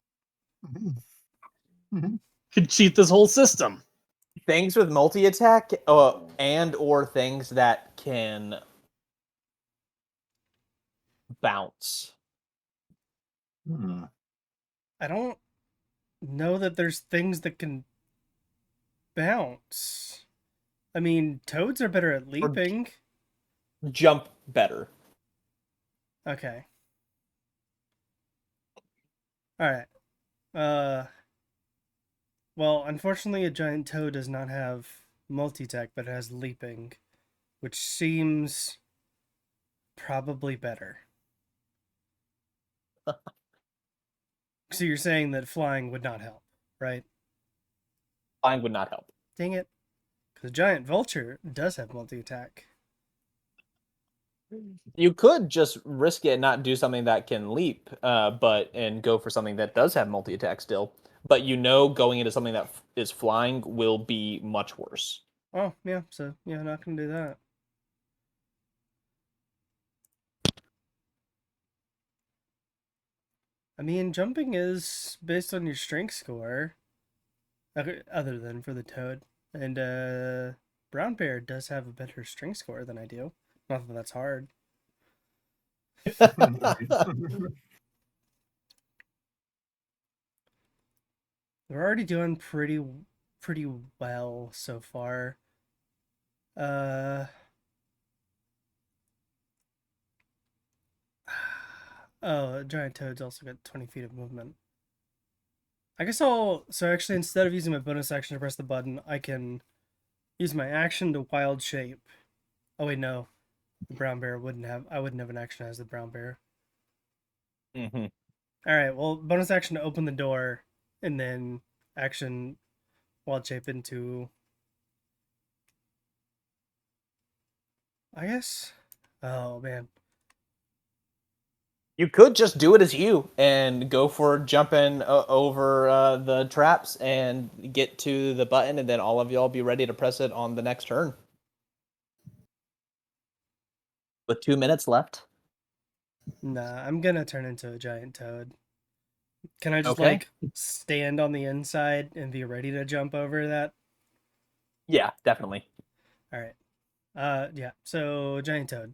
Could cheat this whole system. things with multi-attack and or things that can bounce. I don't know that there's things that can bounce. I mean, toads are better at leaping. Jump better. Okay. All right. Well, unfortunately, a giant toad does not have multi-attack, but it has leaping, which seems probably better. So you're saying that flying would not help, right? Flying would not help. Dang it. Because a giant vulture does have multi-attack. You could just risk it and not do something that can leap, and go for something that does have multi-attack still. But going into something that is flying will be much worse. Oh, yeah, so, yeah, not going to do that. I mean, jumping is based on your strength score, other than for the toad. And, brown bear does have a better strength score than I do. Not that that's hard. We're already doing pretty well so far. Oh, giant toad's also got 20 feet of movement. I guess so actually, instead of using my bonus action to press the button, I can use my action to wild shape. Oh wait, no. The brown bear I wouldn't have an action as the brown bear. Mm-hmm. Alright, well, bonus action to open the door, and then action wild shape into... I guess? Oh, man. You could just do it as you and go for jumping over the traps and get to the button, and then all of y'all be ready to press it on the next turn. With 2 minutes left. Nah, I'm gonna turn into a giant toad. Can I just, Okay. stand on the inside and be ready to jump over that? Yeah, definitely. Alright. Yeah, so giant toad.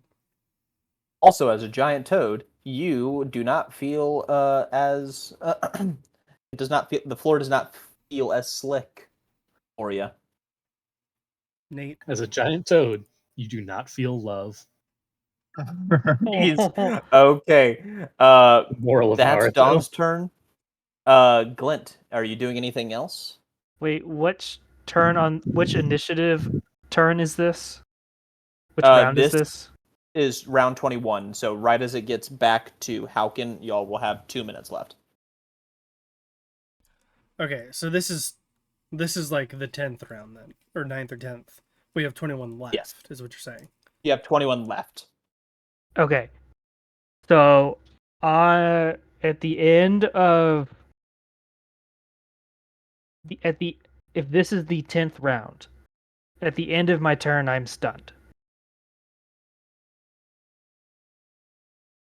Also, as a giant toad, you do not feel as it does not feel the floor does not feel as slick for you. Nate. As a giant toad, you do not feel love. Okay. Moral of That's Naruto. Dong's turn. Glint, are you doing anything else? Wait, which initiative turn is this? Which round is this? Is round 21. So right as it gets back to Haukin, y'all will have 2 minutes left. Okay, so this is like the 10th round then, or 9th or 10th. We have 21 left, Yes. is what you're saying. You have 21 left. Okay. So, at the end of if this is the 10th round, at the end of my turn, I'm stunned.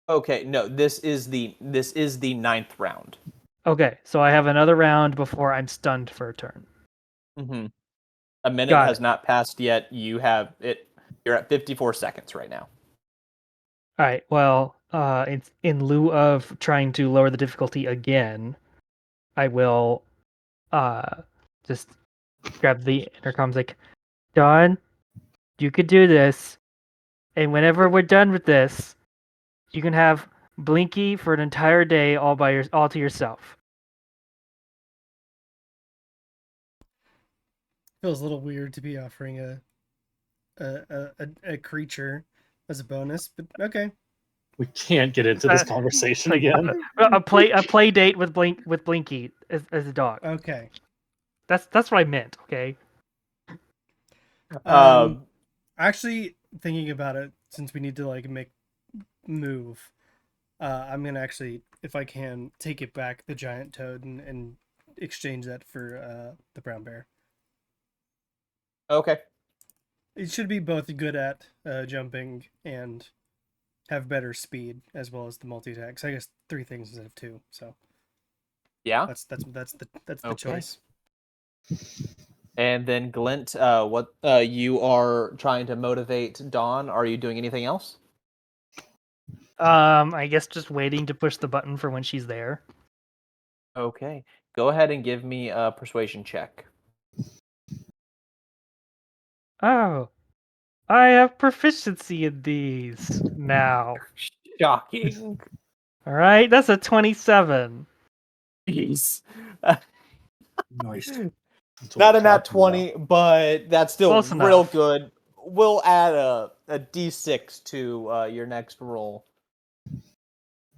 Okay, no, this is the 9th round. Okay, so I have another round before I'm stunned for a turn. Mm-hmm. A minute Got has it. not passed yet. You're at 54 seconds right now. All right. Well, in lieu of trying to lower the difficulty again, I will just grab the intercoms like, Don, you could do this, and whenever we're done with this, you can have Blinky for an entire day all to yourself. Feels a little weird to be offering a creature as a bonus, but okay. We can't get into this conversation again. A play date with Blinky as a dog. Okay. That's what I meant. Okay. Actually, thinking about it, since we need to make move, I'm gonna actually, if I can, take it back, the giant toad, and exchange that for the brown bear. Okay. It should be both good at jumping and have better speed, as well as the multi-attacks. I guess 3 things instead of 2. So Yeah. that's the Okay. choice. And then Glint, what you are trying to motivate Dawn? Are you doing anything else? I guess just waiting to push the button for when she's there. Okay. Go ahead and give me a persuasion check. Oh, I have proficiency in these now. Shocking. All right, that's a 27. Jeez. Nice. That's what Not we're a nat talking about. 20, but that's still Close real enough. good. We'll add a d6 to your next roll,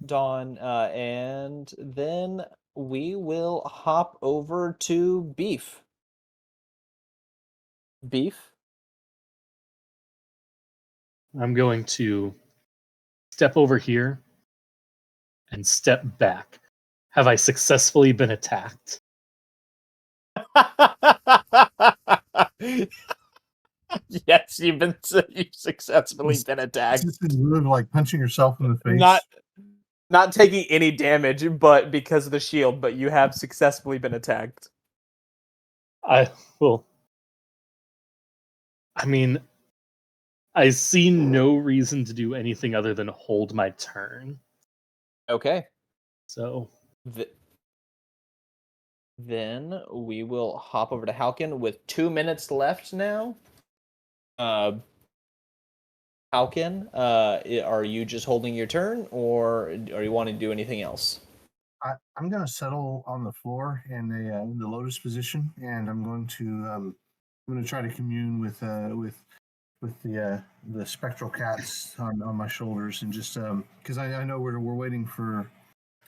Dawn, and then we will hop over to Beef. Beef? I'm going to step over here and step back. Have I successfully been attacked? Yes, you've successfully been It's attacked. just a move like punching yourself in the face. Not taking any damage, but because of the shield, but you have successfully been attacked. I mean, I see no reason to do anything other than hold my turn. Okay. So Then we will hop over to Haukin with 2 minutes left now. Haukin, are you just holding your turn, or are you wanting to do anything else? I'm going to settle on the floor in the lotus position, and I'm going to try to commune with the spectral cats on my shoulders, and just because I know we're waiting for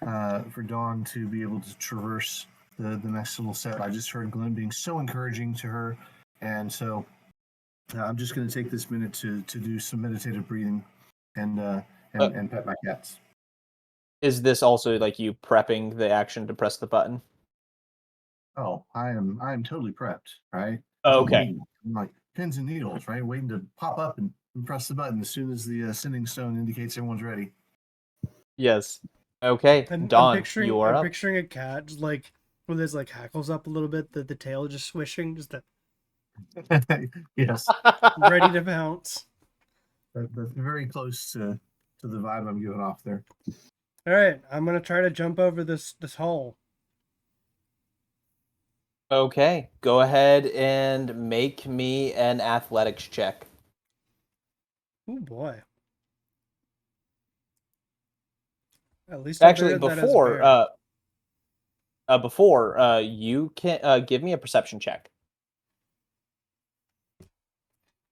Dawn to be able to traverse the next little set. I just heard Glenn being so encouraging to her, and so I'm just going to take this minute to do some meditative breathing and pet my cats. Is this also like you prepping the action to press the button? Oh, I am totally prepped, right? Okay. I'm like pins and needles, right? Waiting to pop up and press the button as soon as the sending stone indicates everyone's ready. Yes. Okay, I'm Dawn, picturing you are up. a cat just like with his like hackles up a little bit, the tail just swishing, just Yes, ready to pounce. that's very close to the vibe I'm giving off there. All right, I'm gonna try to jump over this hole. Okay, go ahead and make me an athletics check. Oh boy! At least I'm Actually, better at that as a bear. before you can give me a perception check.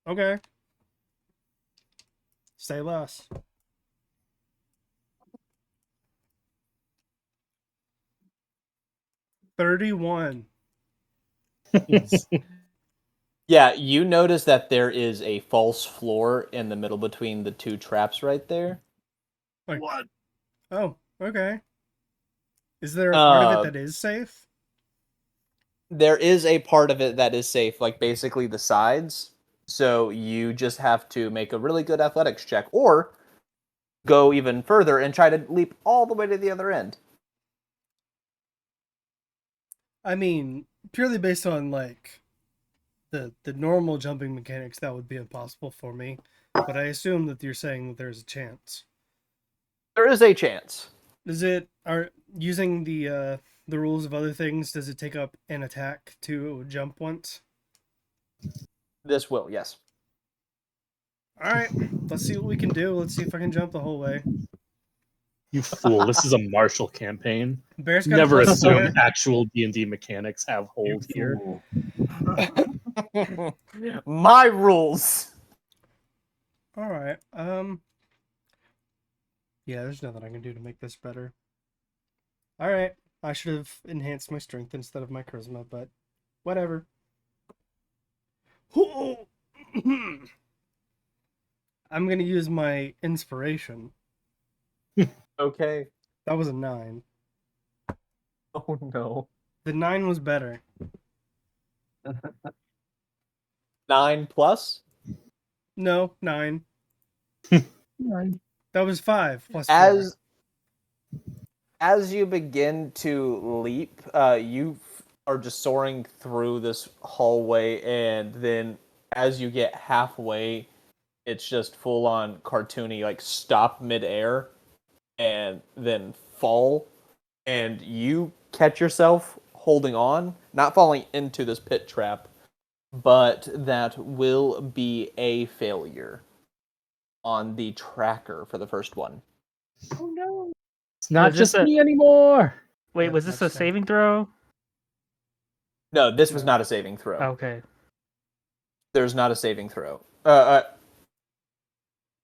Okay. Say less. 31. Yeah, you notice that there is a false floor in the middle between the 2 traps right there. Like, what? Oh, okay. Is there a part of it that is safe? There is a part of it that is safe, like basically the sides. So you just have to make a really good athletics check, or go even further and try to leap all the way to the other end. I mean, purely based on like the normal jumping mechanics, that would be impossible for me. But I assume that you're saying that there's a chance. There is a chance. Is it are using the rules of other things? Does it take up an attack to jump once? This will, yes. All right, let's see what we can do. Let's see if I can jump the whole way. you fool! This is a Marshal campaign. Bear's got Never a plus assume four. actual D&D mechanics have hold here. My rules. All right. Yeah, there's nothing I can do to make this better. All right. I should have enhanced my strength instead of my charisma, but whatever. I'm going to use my inspiration. Okay. That was a 9. Oh no. The 9 was better. 9 plus? No, 9. Nine. That was 5 plus 4. As you begin to leap, you are just soaring through this hallway, and then as you get halfway, it's just full on cartoony, like stop midair and then fall, and you catch yourself holding on, not falling into this pit trap, but that will be a failure on the tracker for the first one. Oh no! It's not Was this just me anymore. Wait, was this a That's sad. saving throw? No, this was No. not a saving throw. Okay. There's not a saving throw.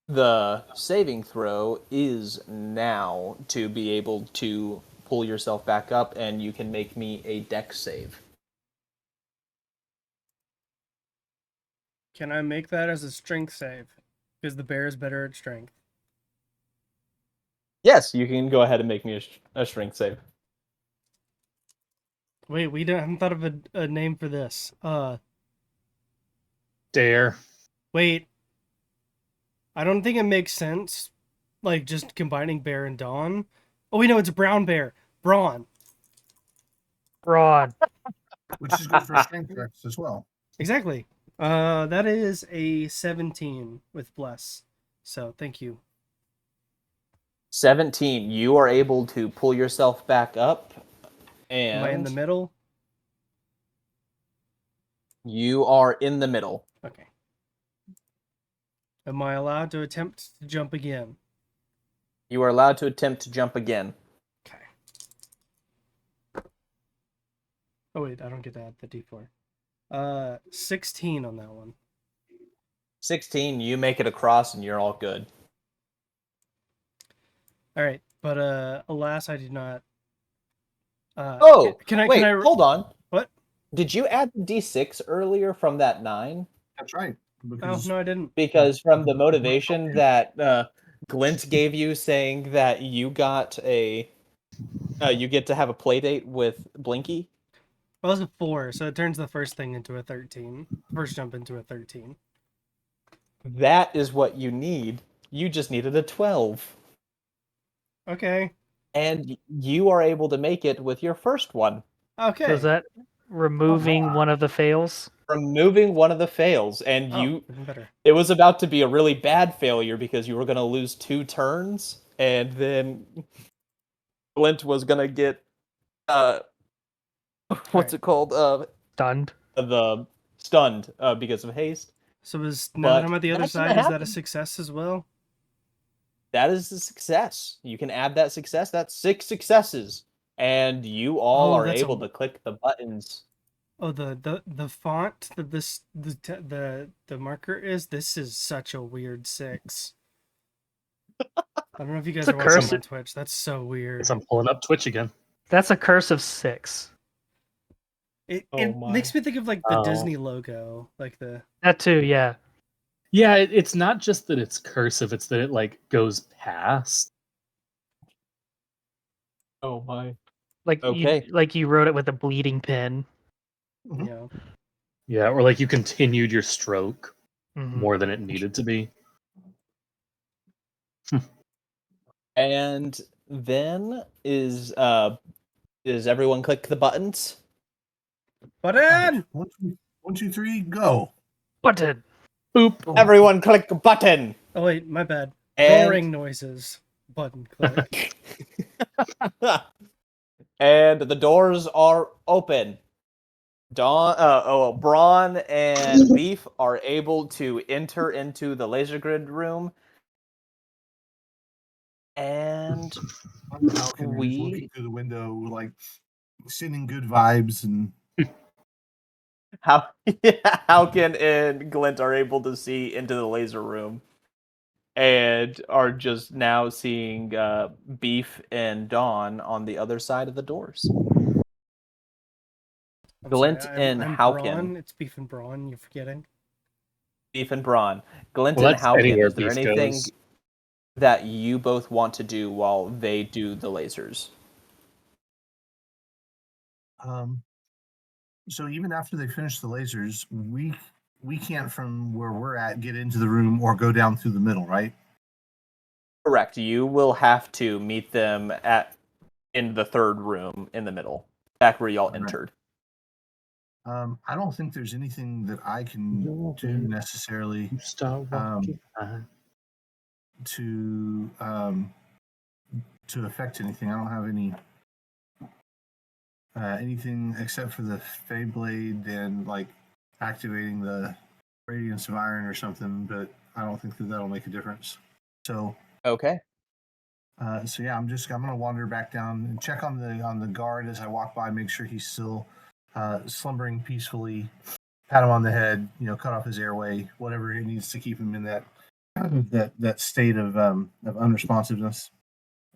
The saving throw is now to be able to pull yourself back up, and you can make me a dex save. Can I make that as a strength save? Because the bear is better at strength. Yes, you can go ahead and make me a strength save. Wait, haven't thought of a name for this. Dare. Wait. I don't think it makes sense, like, just combining bear and dawn. Oh, wait, no, it's a brown bear. Brawn. Broad. Which is good for strength checks as well. Exactly. That is a 17 with bless. So, thank you. 17. You are able to pull yourself back up, and Am I in the middle? you are in the middle. Okay. Am I allowed to attempt to jump again? You are allowed to attempt to jump again. Okay. Oh, wait, I don't get to add the d4. 16 on that one. 16, you make it across, and you're all good. All right, but alas, I did not. Wait, Can I? hold on. What? Did you add the d6 earlier from that 9? That's right. Oh no, I didn't. Because from the motivation that Glint gave you, saying that you got you get to have a play date with Blinky. Well, it was a 4, so it turns the first thing into a 13. First jump into a 13. That is what you need. You just needed a 12. Okay. And you are able to make it with your first one. Okay. So is that removing one of the fails? Removing one of the fails, and even better. it was about to be a really bad failure because you were going to lose 2 turns, and then Glint was going to get what's it called? Stunned. The stunned because of haste. So now that But I'm at the other that's gonna side, is that a happen. success as well? That is a success. You can add that success. That's 6 successes, and you all are able to click the buttons. Oh, the font that the marker is. This is such a weird 6. I don't know if you guys It's are a watching curse. on Twitch. That's so weird. I'm pulling up Twitch again. That's a curse of 6. It my. makes me think of like the Disney logo, like the. That too, yeah. Yeah, it's not just that it's cursive; it's that it like goes past. Oh my. Like Okay. you wrote it with a bleeding pen. You know. Yeah, or like you continued your stroke Mhm. more than it needed to be. And then is everyone click the buttons? Button. 1, 2, 3, go. Button. Boop. Everyone click button. Oh wait, my bad. And- Roaring noises. Button click. And the doors are open. Braun and Beef are able to enter into the laser grid room. And I'm just looking through the window, like sending good vibes, and Haukin and Glint are able to see into the laser room, and are just now seeing Beef and Dawn on the other side of the doors. Glint and I'm Haukin. Brawn. It's Beef and Brawn. You're forgetting. Beef and Braun. Glint Well, and that's Haukin. anywhere Is there Beef anything? goes. that you both want to do while they do the lasers? So even after they finish the lasers, we can't from where we're at get into the room or go down through the middle, right? Correct. You will have to meet them in the third room in the middle, back where y'all entered. I don't think there's anything that I can do necessarily to affect anything. I don't have anything except for the Fey Blade and like activating the Radiance of Iron or something, but I don't think that'll make a difference. So okay. So yeah, I'm gonna wander back down and check on the guard as I walk by, make sure he's still slumbering peacefully. Pat him on the head, cut off his airway, whatever it needs to keep him in that state of unresponsiveness.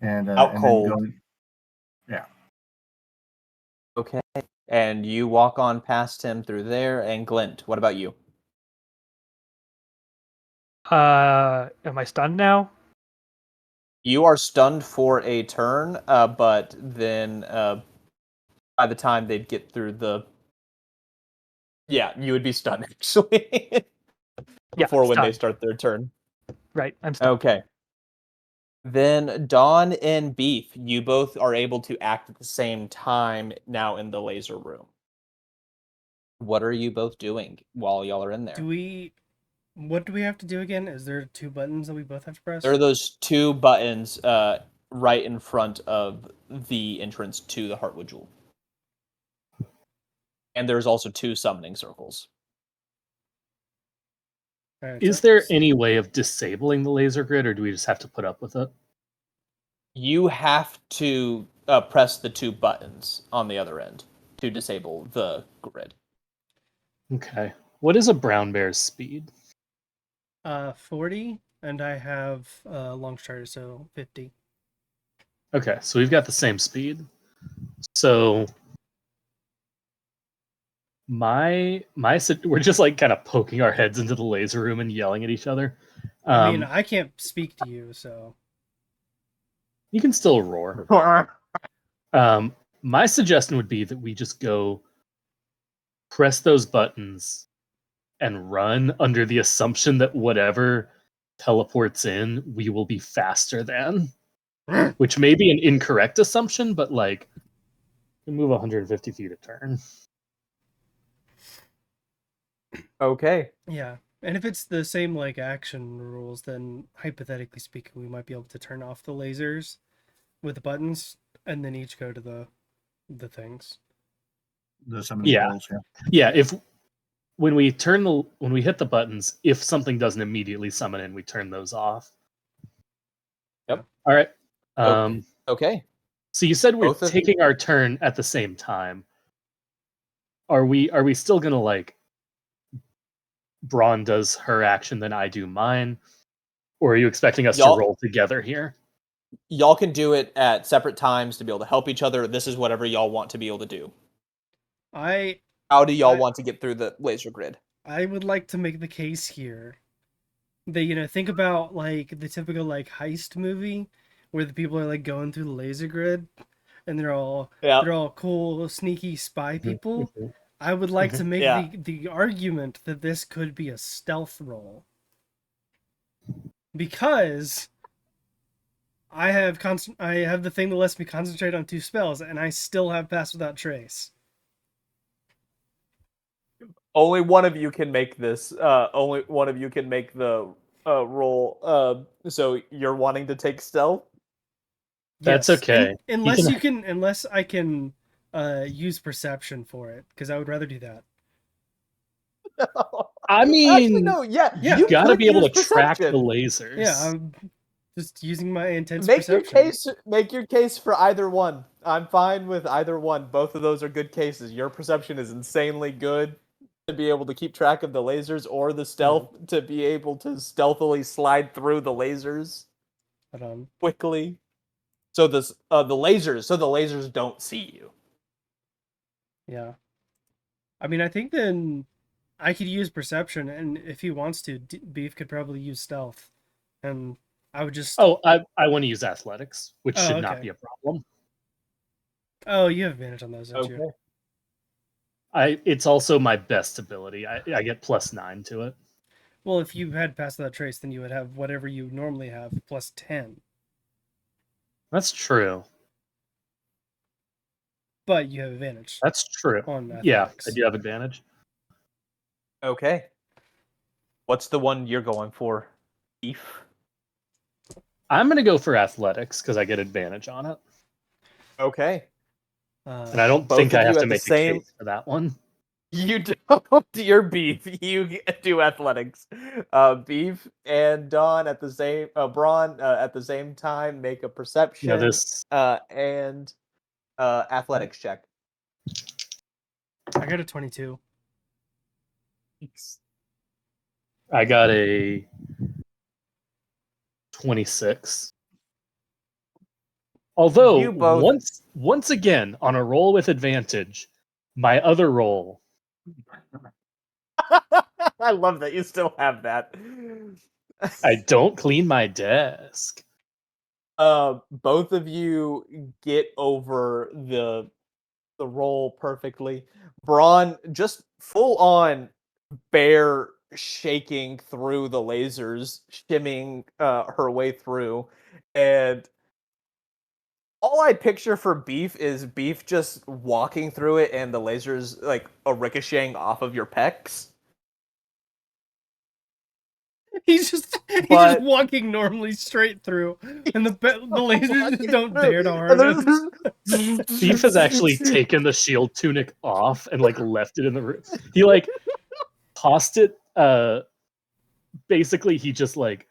And out and cold. Then go, yeah. Okay. And you walk on past him through there. And Glint, what about you? Am I stunned now? You are stunned for a turn, but then by the time they'd get through you would be stunned actually before when they start their turn. Right, I'm stunned. Okay. Then Dawn and Beef, you both are able to act at the same time now in the laser room. What are you both doing while y'all are in there? What do we have to do again? Is there 2 buttons that we both have to press? There are those 2 buttons right in front of the entrance to the Heartwood Jewel. And there's also 2 summoning circles. Right, Is there any way of disabling the laser grid, or do we just have to put up with it? You have to press the 2 buttons on the other end to disable the grid. Okay. What is a brown bear's speed? 40, and I have long strider, so 50. Okay, so we've got the same speed. So we're just like kind of poking our heads into the laser room and yelling at each other. I mean, I can't speak to you, so you can still roar. My suggestion would be that we just go press those buttons and run under the assumption that whatever teleports in, we will be faster than. Which may be an incorrect assumption, but like we move 150 feet a turn. Okay. Yeah. And if it's the same like action rules, then hypothetically speaking, we might be able to turn off the lasers with the buttons and then each go to the things. The summoning rolls, yeah. Yeah, if when we hit the buttons, if something doesn't immediately summon in, we turn those off. Yep. All right. Okay. So you said we're taking our turn at the same time. Are we still gonna like Braun does her action, then I do mine? Or are you expecting us to roll together here? Y'all can do it at separate times to be able to help each other. This is whatever y'all want to be able to do. How do y'all want to get through the laser grid? I would like to make the case here that, think about like the typical like heist movie where the people are like going through the laser grid and they're all cool, sneaky spy people. I would like to make the argument that this could be a stealth roll. Because I have the thing that lets me concentrate on 2 spells, and I still have Pass Without Trace. Only one of you can make this. Only one of you can make the roll. So you're wanting to take stealth? That's okay. Unless I can use perception for it, because I would rather do that. I mean, actually, no, you gotta be able to track the lasers. Yeah, I'm just using my intense perception. Make your case for either one. I'm fine with either one. Both of those are good cases. Your perception is insanely good to be able to keep track of the lasers, or the stealth to be able to stealthily slide through the lasers quickly. So the lasers don't see you. Yeah. I mean, I think then I could use perception, and if he wants to, Beef could probably use stealth. And I would just. Oh, I want to use athletics, which should not okay. be a problem. Oh, you have advantage on those, don't you? It's also my best ability. I get +9 to it. Well, if you had passed that trace, then you would have whatever you normally have plus 10. That's true. But you have advantage. That's true. On athletics. Yeah, I do have advantage. Okay. What's the one you're going for, Beef? I'm going to go for athletics because I get advantage on it. Okay. And I don't think I have to make a case for that one. You don't. You're Beef. You do athletics. Beef and Dawn at the same. Braun at the same time make a perception. And athletics check. I got a 22. I got a 26. Although once again on a roll with advantage, my other roll. I love that you still have that. I don't clean my desk. Both of you get over the roll perfectly. Braun just full on bear shaking through the lasers, shimming her way through, and all I picture for Beef is Beef just walking through it and the lasers like ricocheting off of your pecs. He's just walking normally straight through, and the lasers just don't dare to harm him. Beef has actually taken the shield tunic off and like left it in the room. He like tossed it. Basically, he just like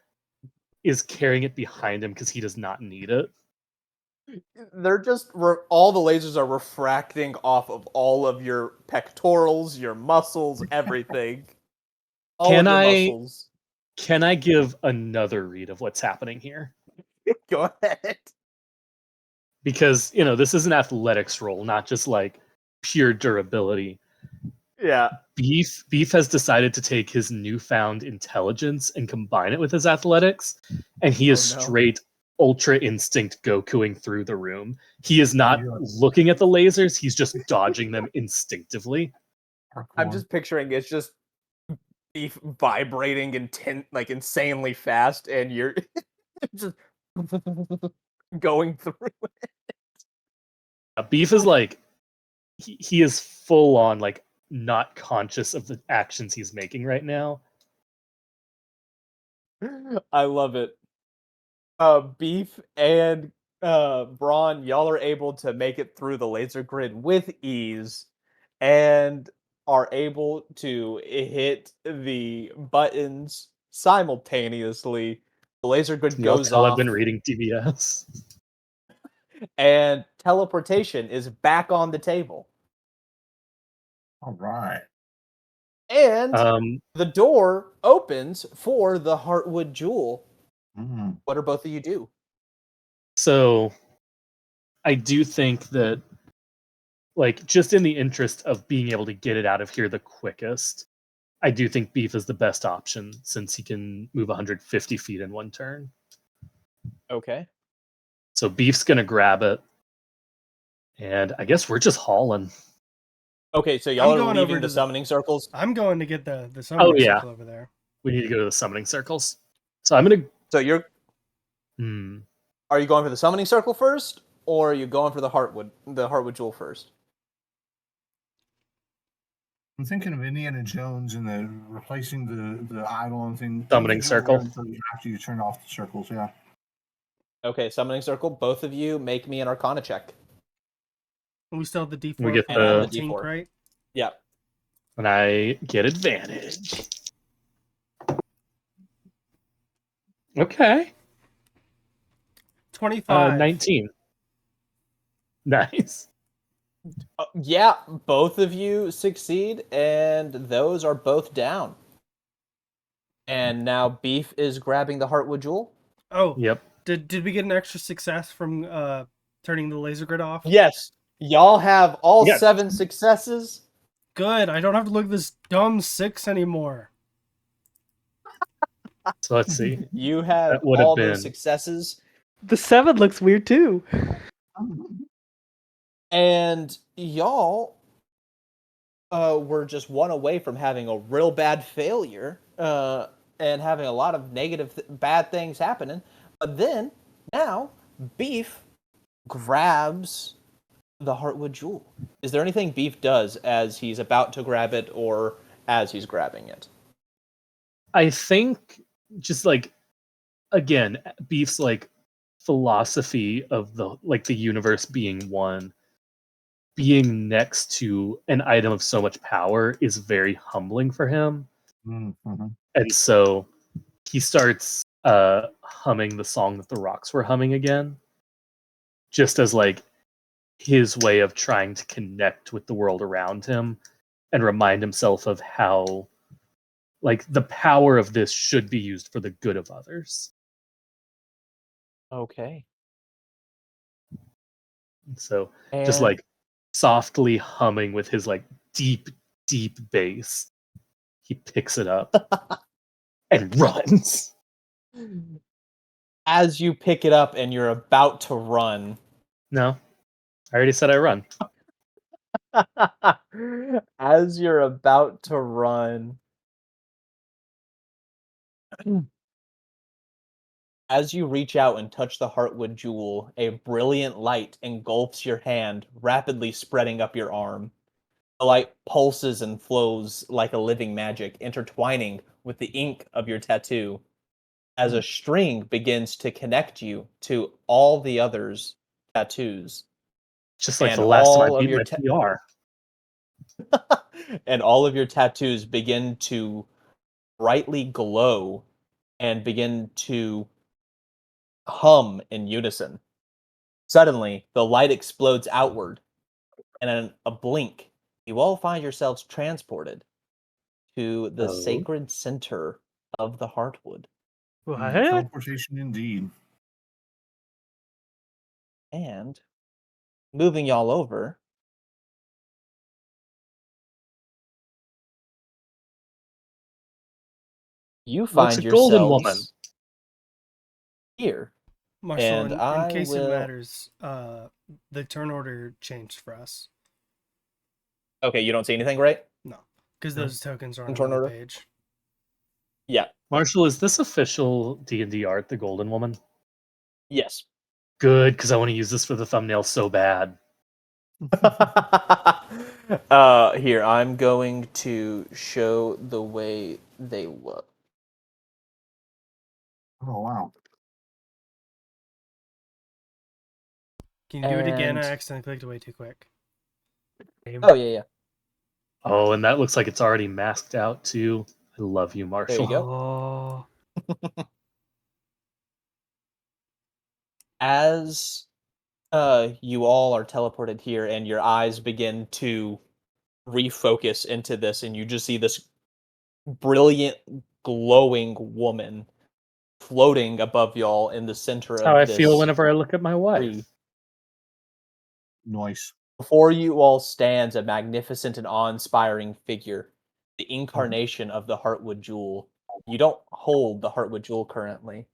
is carrying it behind him because he does not need it. They're just all the lasers are refracting off of all of your pectorals, your muscles, everything. Can I give another read of what's happening here? Go ahead. Because, this is an athletics roll, not just like pure durability. Yeah. Beef has decided to take his newfound intelligence and combine it with his athletics, and he is straight Ultra Instinct Gokuing through the room. He is not looking at the lasers, he's just dodging them instinctively. I'm just picturing it's just Beef vibrating insanely fast, and you're just going through it. Beef is like he is full on like not conscious of the actions he's making right now. I love it. Beef and Braun, y'all are able to make it through the laser grid with ease and are able to hit the buttons simultaneously. The laser grid goes off. I've been reading DBS. And teleportation is back on the table. All right. And the door opens for the Heartwood Jewel. Mm-hmm. What are both of you do? So, I do think that, like, just in the interest of being able to get it out of here the quickest, I do think Beef is the best option since he can move 150 feet in one turn. Okay. So Beef's going to grab it, and I guess we're just hauling. Okay, so y'all are leaving the summoning circles? I'm going to get the summoning circle over there. We need to go to the summoning circles. So I'm going to... So you're... Are you going for the summoning circle first, or are you going for the Heartwood Jewel first? I'm thinking of Indiana Jones and replacing the idol and thing. Summoning circle. After you turn off the circles, yeah. Okay, summoning circle. Both of you make me an Arcana check. We still have the D4. We get the D4, right? Yeah. And I get advantage. Okay. 25. 19. Nice. Yeah, both of you succeed, and those are both down. And now Beef is grabbing the Heartwood Jewel. Oh, yep. Did we get an extra success from turning the laser grid off? Yes. Y'all have all 7 successes. Good. I don't have to look at this dumb 6 anymore. So let's see. You have That would have all those been successes, The 7 looks weird too. and y'all were just one away from having a real bad failure and having a lot of negative, bad things happening. But then, now, Beef grabs the Heartwood Jewel. Is there anything Beef does as he's about to grab it or as he's grabbing it? I think just like again, Beef's like philosophy of the universe being one, being next to an item of so much power is very humbling for him. Mm-hmm. And so he starts humming the song that the rocks were humming again, just as like his way of trying to connect with the world around him and remind himself of how like the power of this should be used for the good of others. Okay. So And just like softly humming with his like deep, deep bass, he picks it up and runs. as you pick it up and you're about to run, No, I already said I run. as you're about to run, as you reach out and touch the Heartwood Jewel, a brilliant light engulfs your hand, rapidly spreading up your arm. The light pulses and flows like a living magic, intertwining with the ink of your tattoo, as a string begins to connect you to all the others' tattoos. Just like And the last time I all of beat your my PR. and all of your tattoos begin to brightly glow and begin to hum in unison. Suddenly, the light explodes outward, and in a blink, you all find yourselves transported to the Oh. sacred center of the Heartwood. What? Teleportation indeed. And moving y'all over, you Looks find a golden yourselves woman. here. Marshall, And in I case will... it matters, the turn order changed for us. Okay, you don't see anything, right? No, because those tokens are on Turn another order? page. Yeah. Marshall, is this official D&D art, the golden woman? Yes. Good, because I want to use this for the thumbnail so bad. Here, I'm going to show the way they look. Oh wow. Can you do it again? And- I accidentally clicked away too quick. Oh, yeah. Oh, and that looks like it's already masked out too. I love you, Marshall. There you go. Oh. As you all are teleported here and your eyes begin to refocus into this, and you just see this brilliant, glowing woman floating above y'all in the center That's how of I this feel whenever I look at my wife. tree. Nice. Before you all stands a magnificent and awe-inspiring figure, the incarnation of the Heartwood Jewel. You don't hold the Heartwood Jewel currently.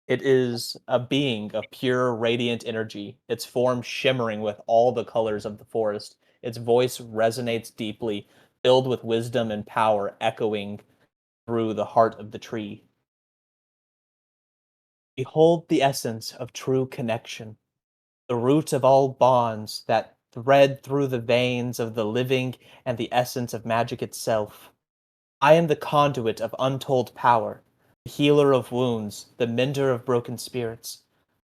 It is a being of pure, radiant energy, its form shimmering with all the colors of the forest. Its voice resonates deeply, filled with wisdom and power, echoing through the heart of the tree. Behold the essence of true connection, the root of all bonds that thread through the veins of the living and the essence of magic itself. I am the conduit of untold power, the healer of wounds, the mender of broken spirits.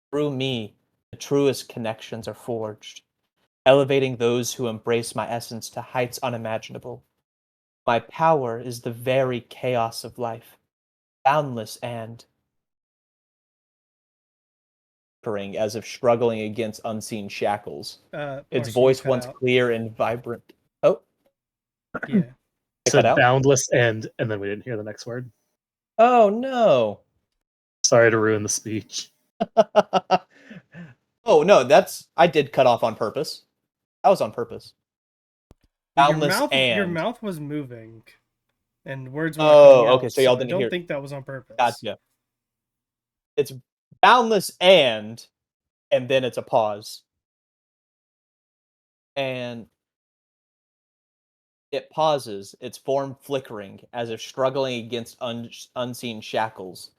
Through me, the truest connections are forged, elevating those who embrace my essence to heights unimaginable. My power is the very chaos of life, boundless and as if struggling against unseen shackles. Its Marshall, you voice cut once out. clear and vibrant. Oh, Yeah. it cut Said out? boundless end, and then we didn't hear the next word. Oh no. Sorry to ruin the speech. Oh no, I did cut off on purpose. That was on purpose. Well, Boundless your and mouth was moving. and words were not coming out. Okay, so y'all didn't I don't hear. think that was on purpose. Gotcha. It's boundless and then it's a pause. And it pauses, its form flickering, as if struggling against unseen shackles.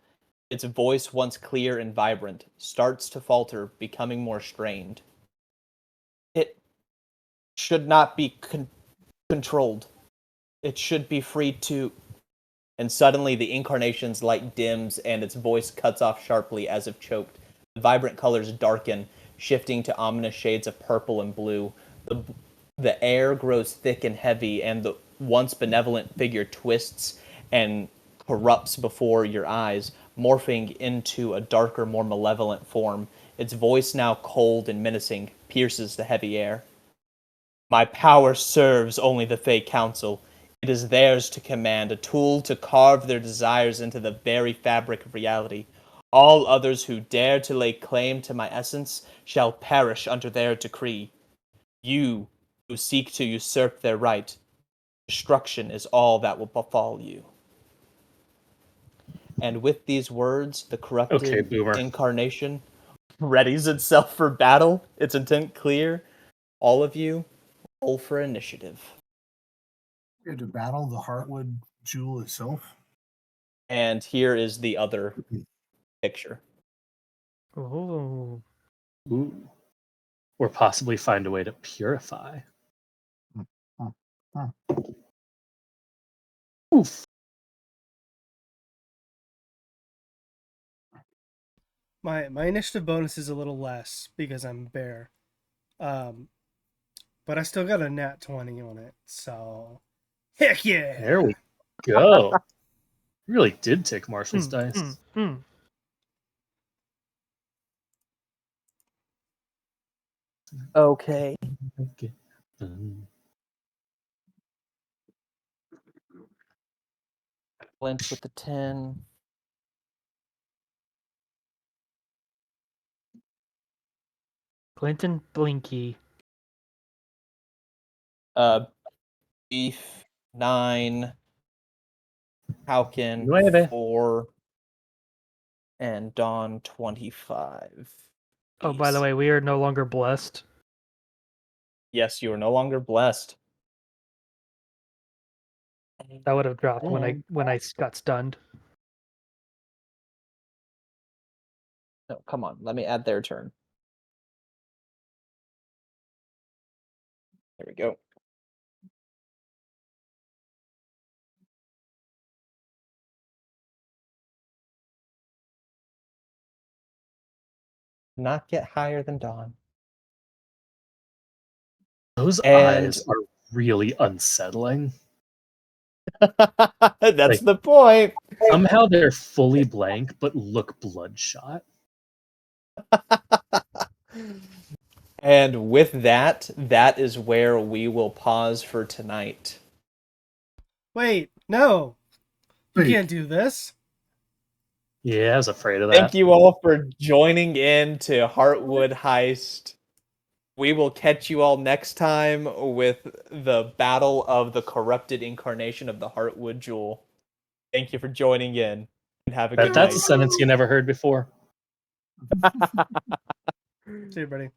Its voice, once clear and vibrant, starts to falter, becoming more strained. It should not be controlled. It should be free to... And suddenly the incarnation's light dims and its voice cuts off sharply as if choked. The vibrant colors darken, shifting to ominous shades of purple and blue. The air grows thick and heavy, and the once benevolent figure twists and corrupts before your eyes, morphing into a darker, more malevolent form. Its voice, now cold and menacing, pierces the heavy air. My power serves only the Fey Council. It is theirs to command, a tool to carve their desires into the very fabric of reality. All others who dare to lay claim to my essence shall perish under their decree. You who seek to usurp their right, destruction is all that will befall you. And with these words, the corrupted incarnation readies itself for battle, its intent clear. All of you, roll for initiative. We had to battle the Heartwood Jewel itself. And here is the other picture. Oh. Ooh. Or possibly find a way to purify. Oof. My initiative bonus is a little less because I'm a bear. But I still got a nat 20 on it, so heck yeah! There we go. Really did take Marshal's dice. Okay. Glint with the 10. Glint and Blinky. Beef 9. Haukin 4. And Dawn 25. Oh, by the way, we are no longer blessed. Yes, you are no longer blessed. That would have dropped when I got stunned. No, come on. Let me add their turn. There we go. Not get higher than Dawn. Those eyes are really unsettling. That's the point. Somehow they're fully blank, but look bloodshot. And with that is where we will pause for tonight. Wait, no. You can't do this. Yeah, I was afraid of that. Thank you all for joining in to Heartwood Heist. We will catch you all next time with the battle of the corrupted incarnation of the Heartwood Jewel. Thank you for joining in, and have a good night. That's a sentence you never heard before. See you, buddy.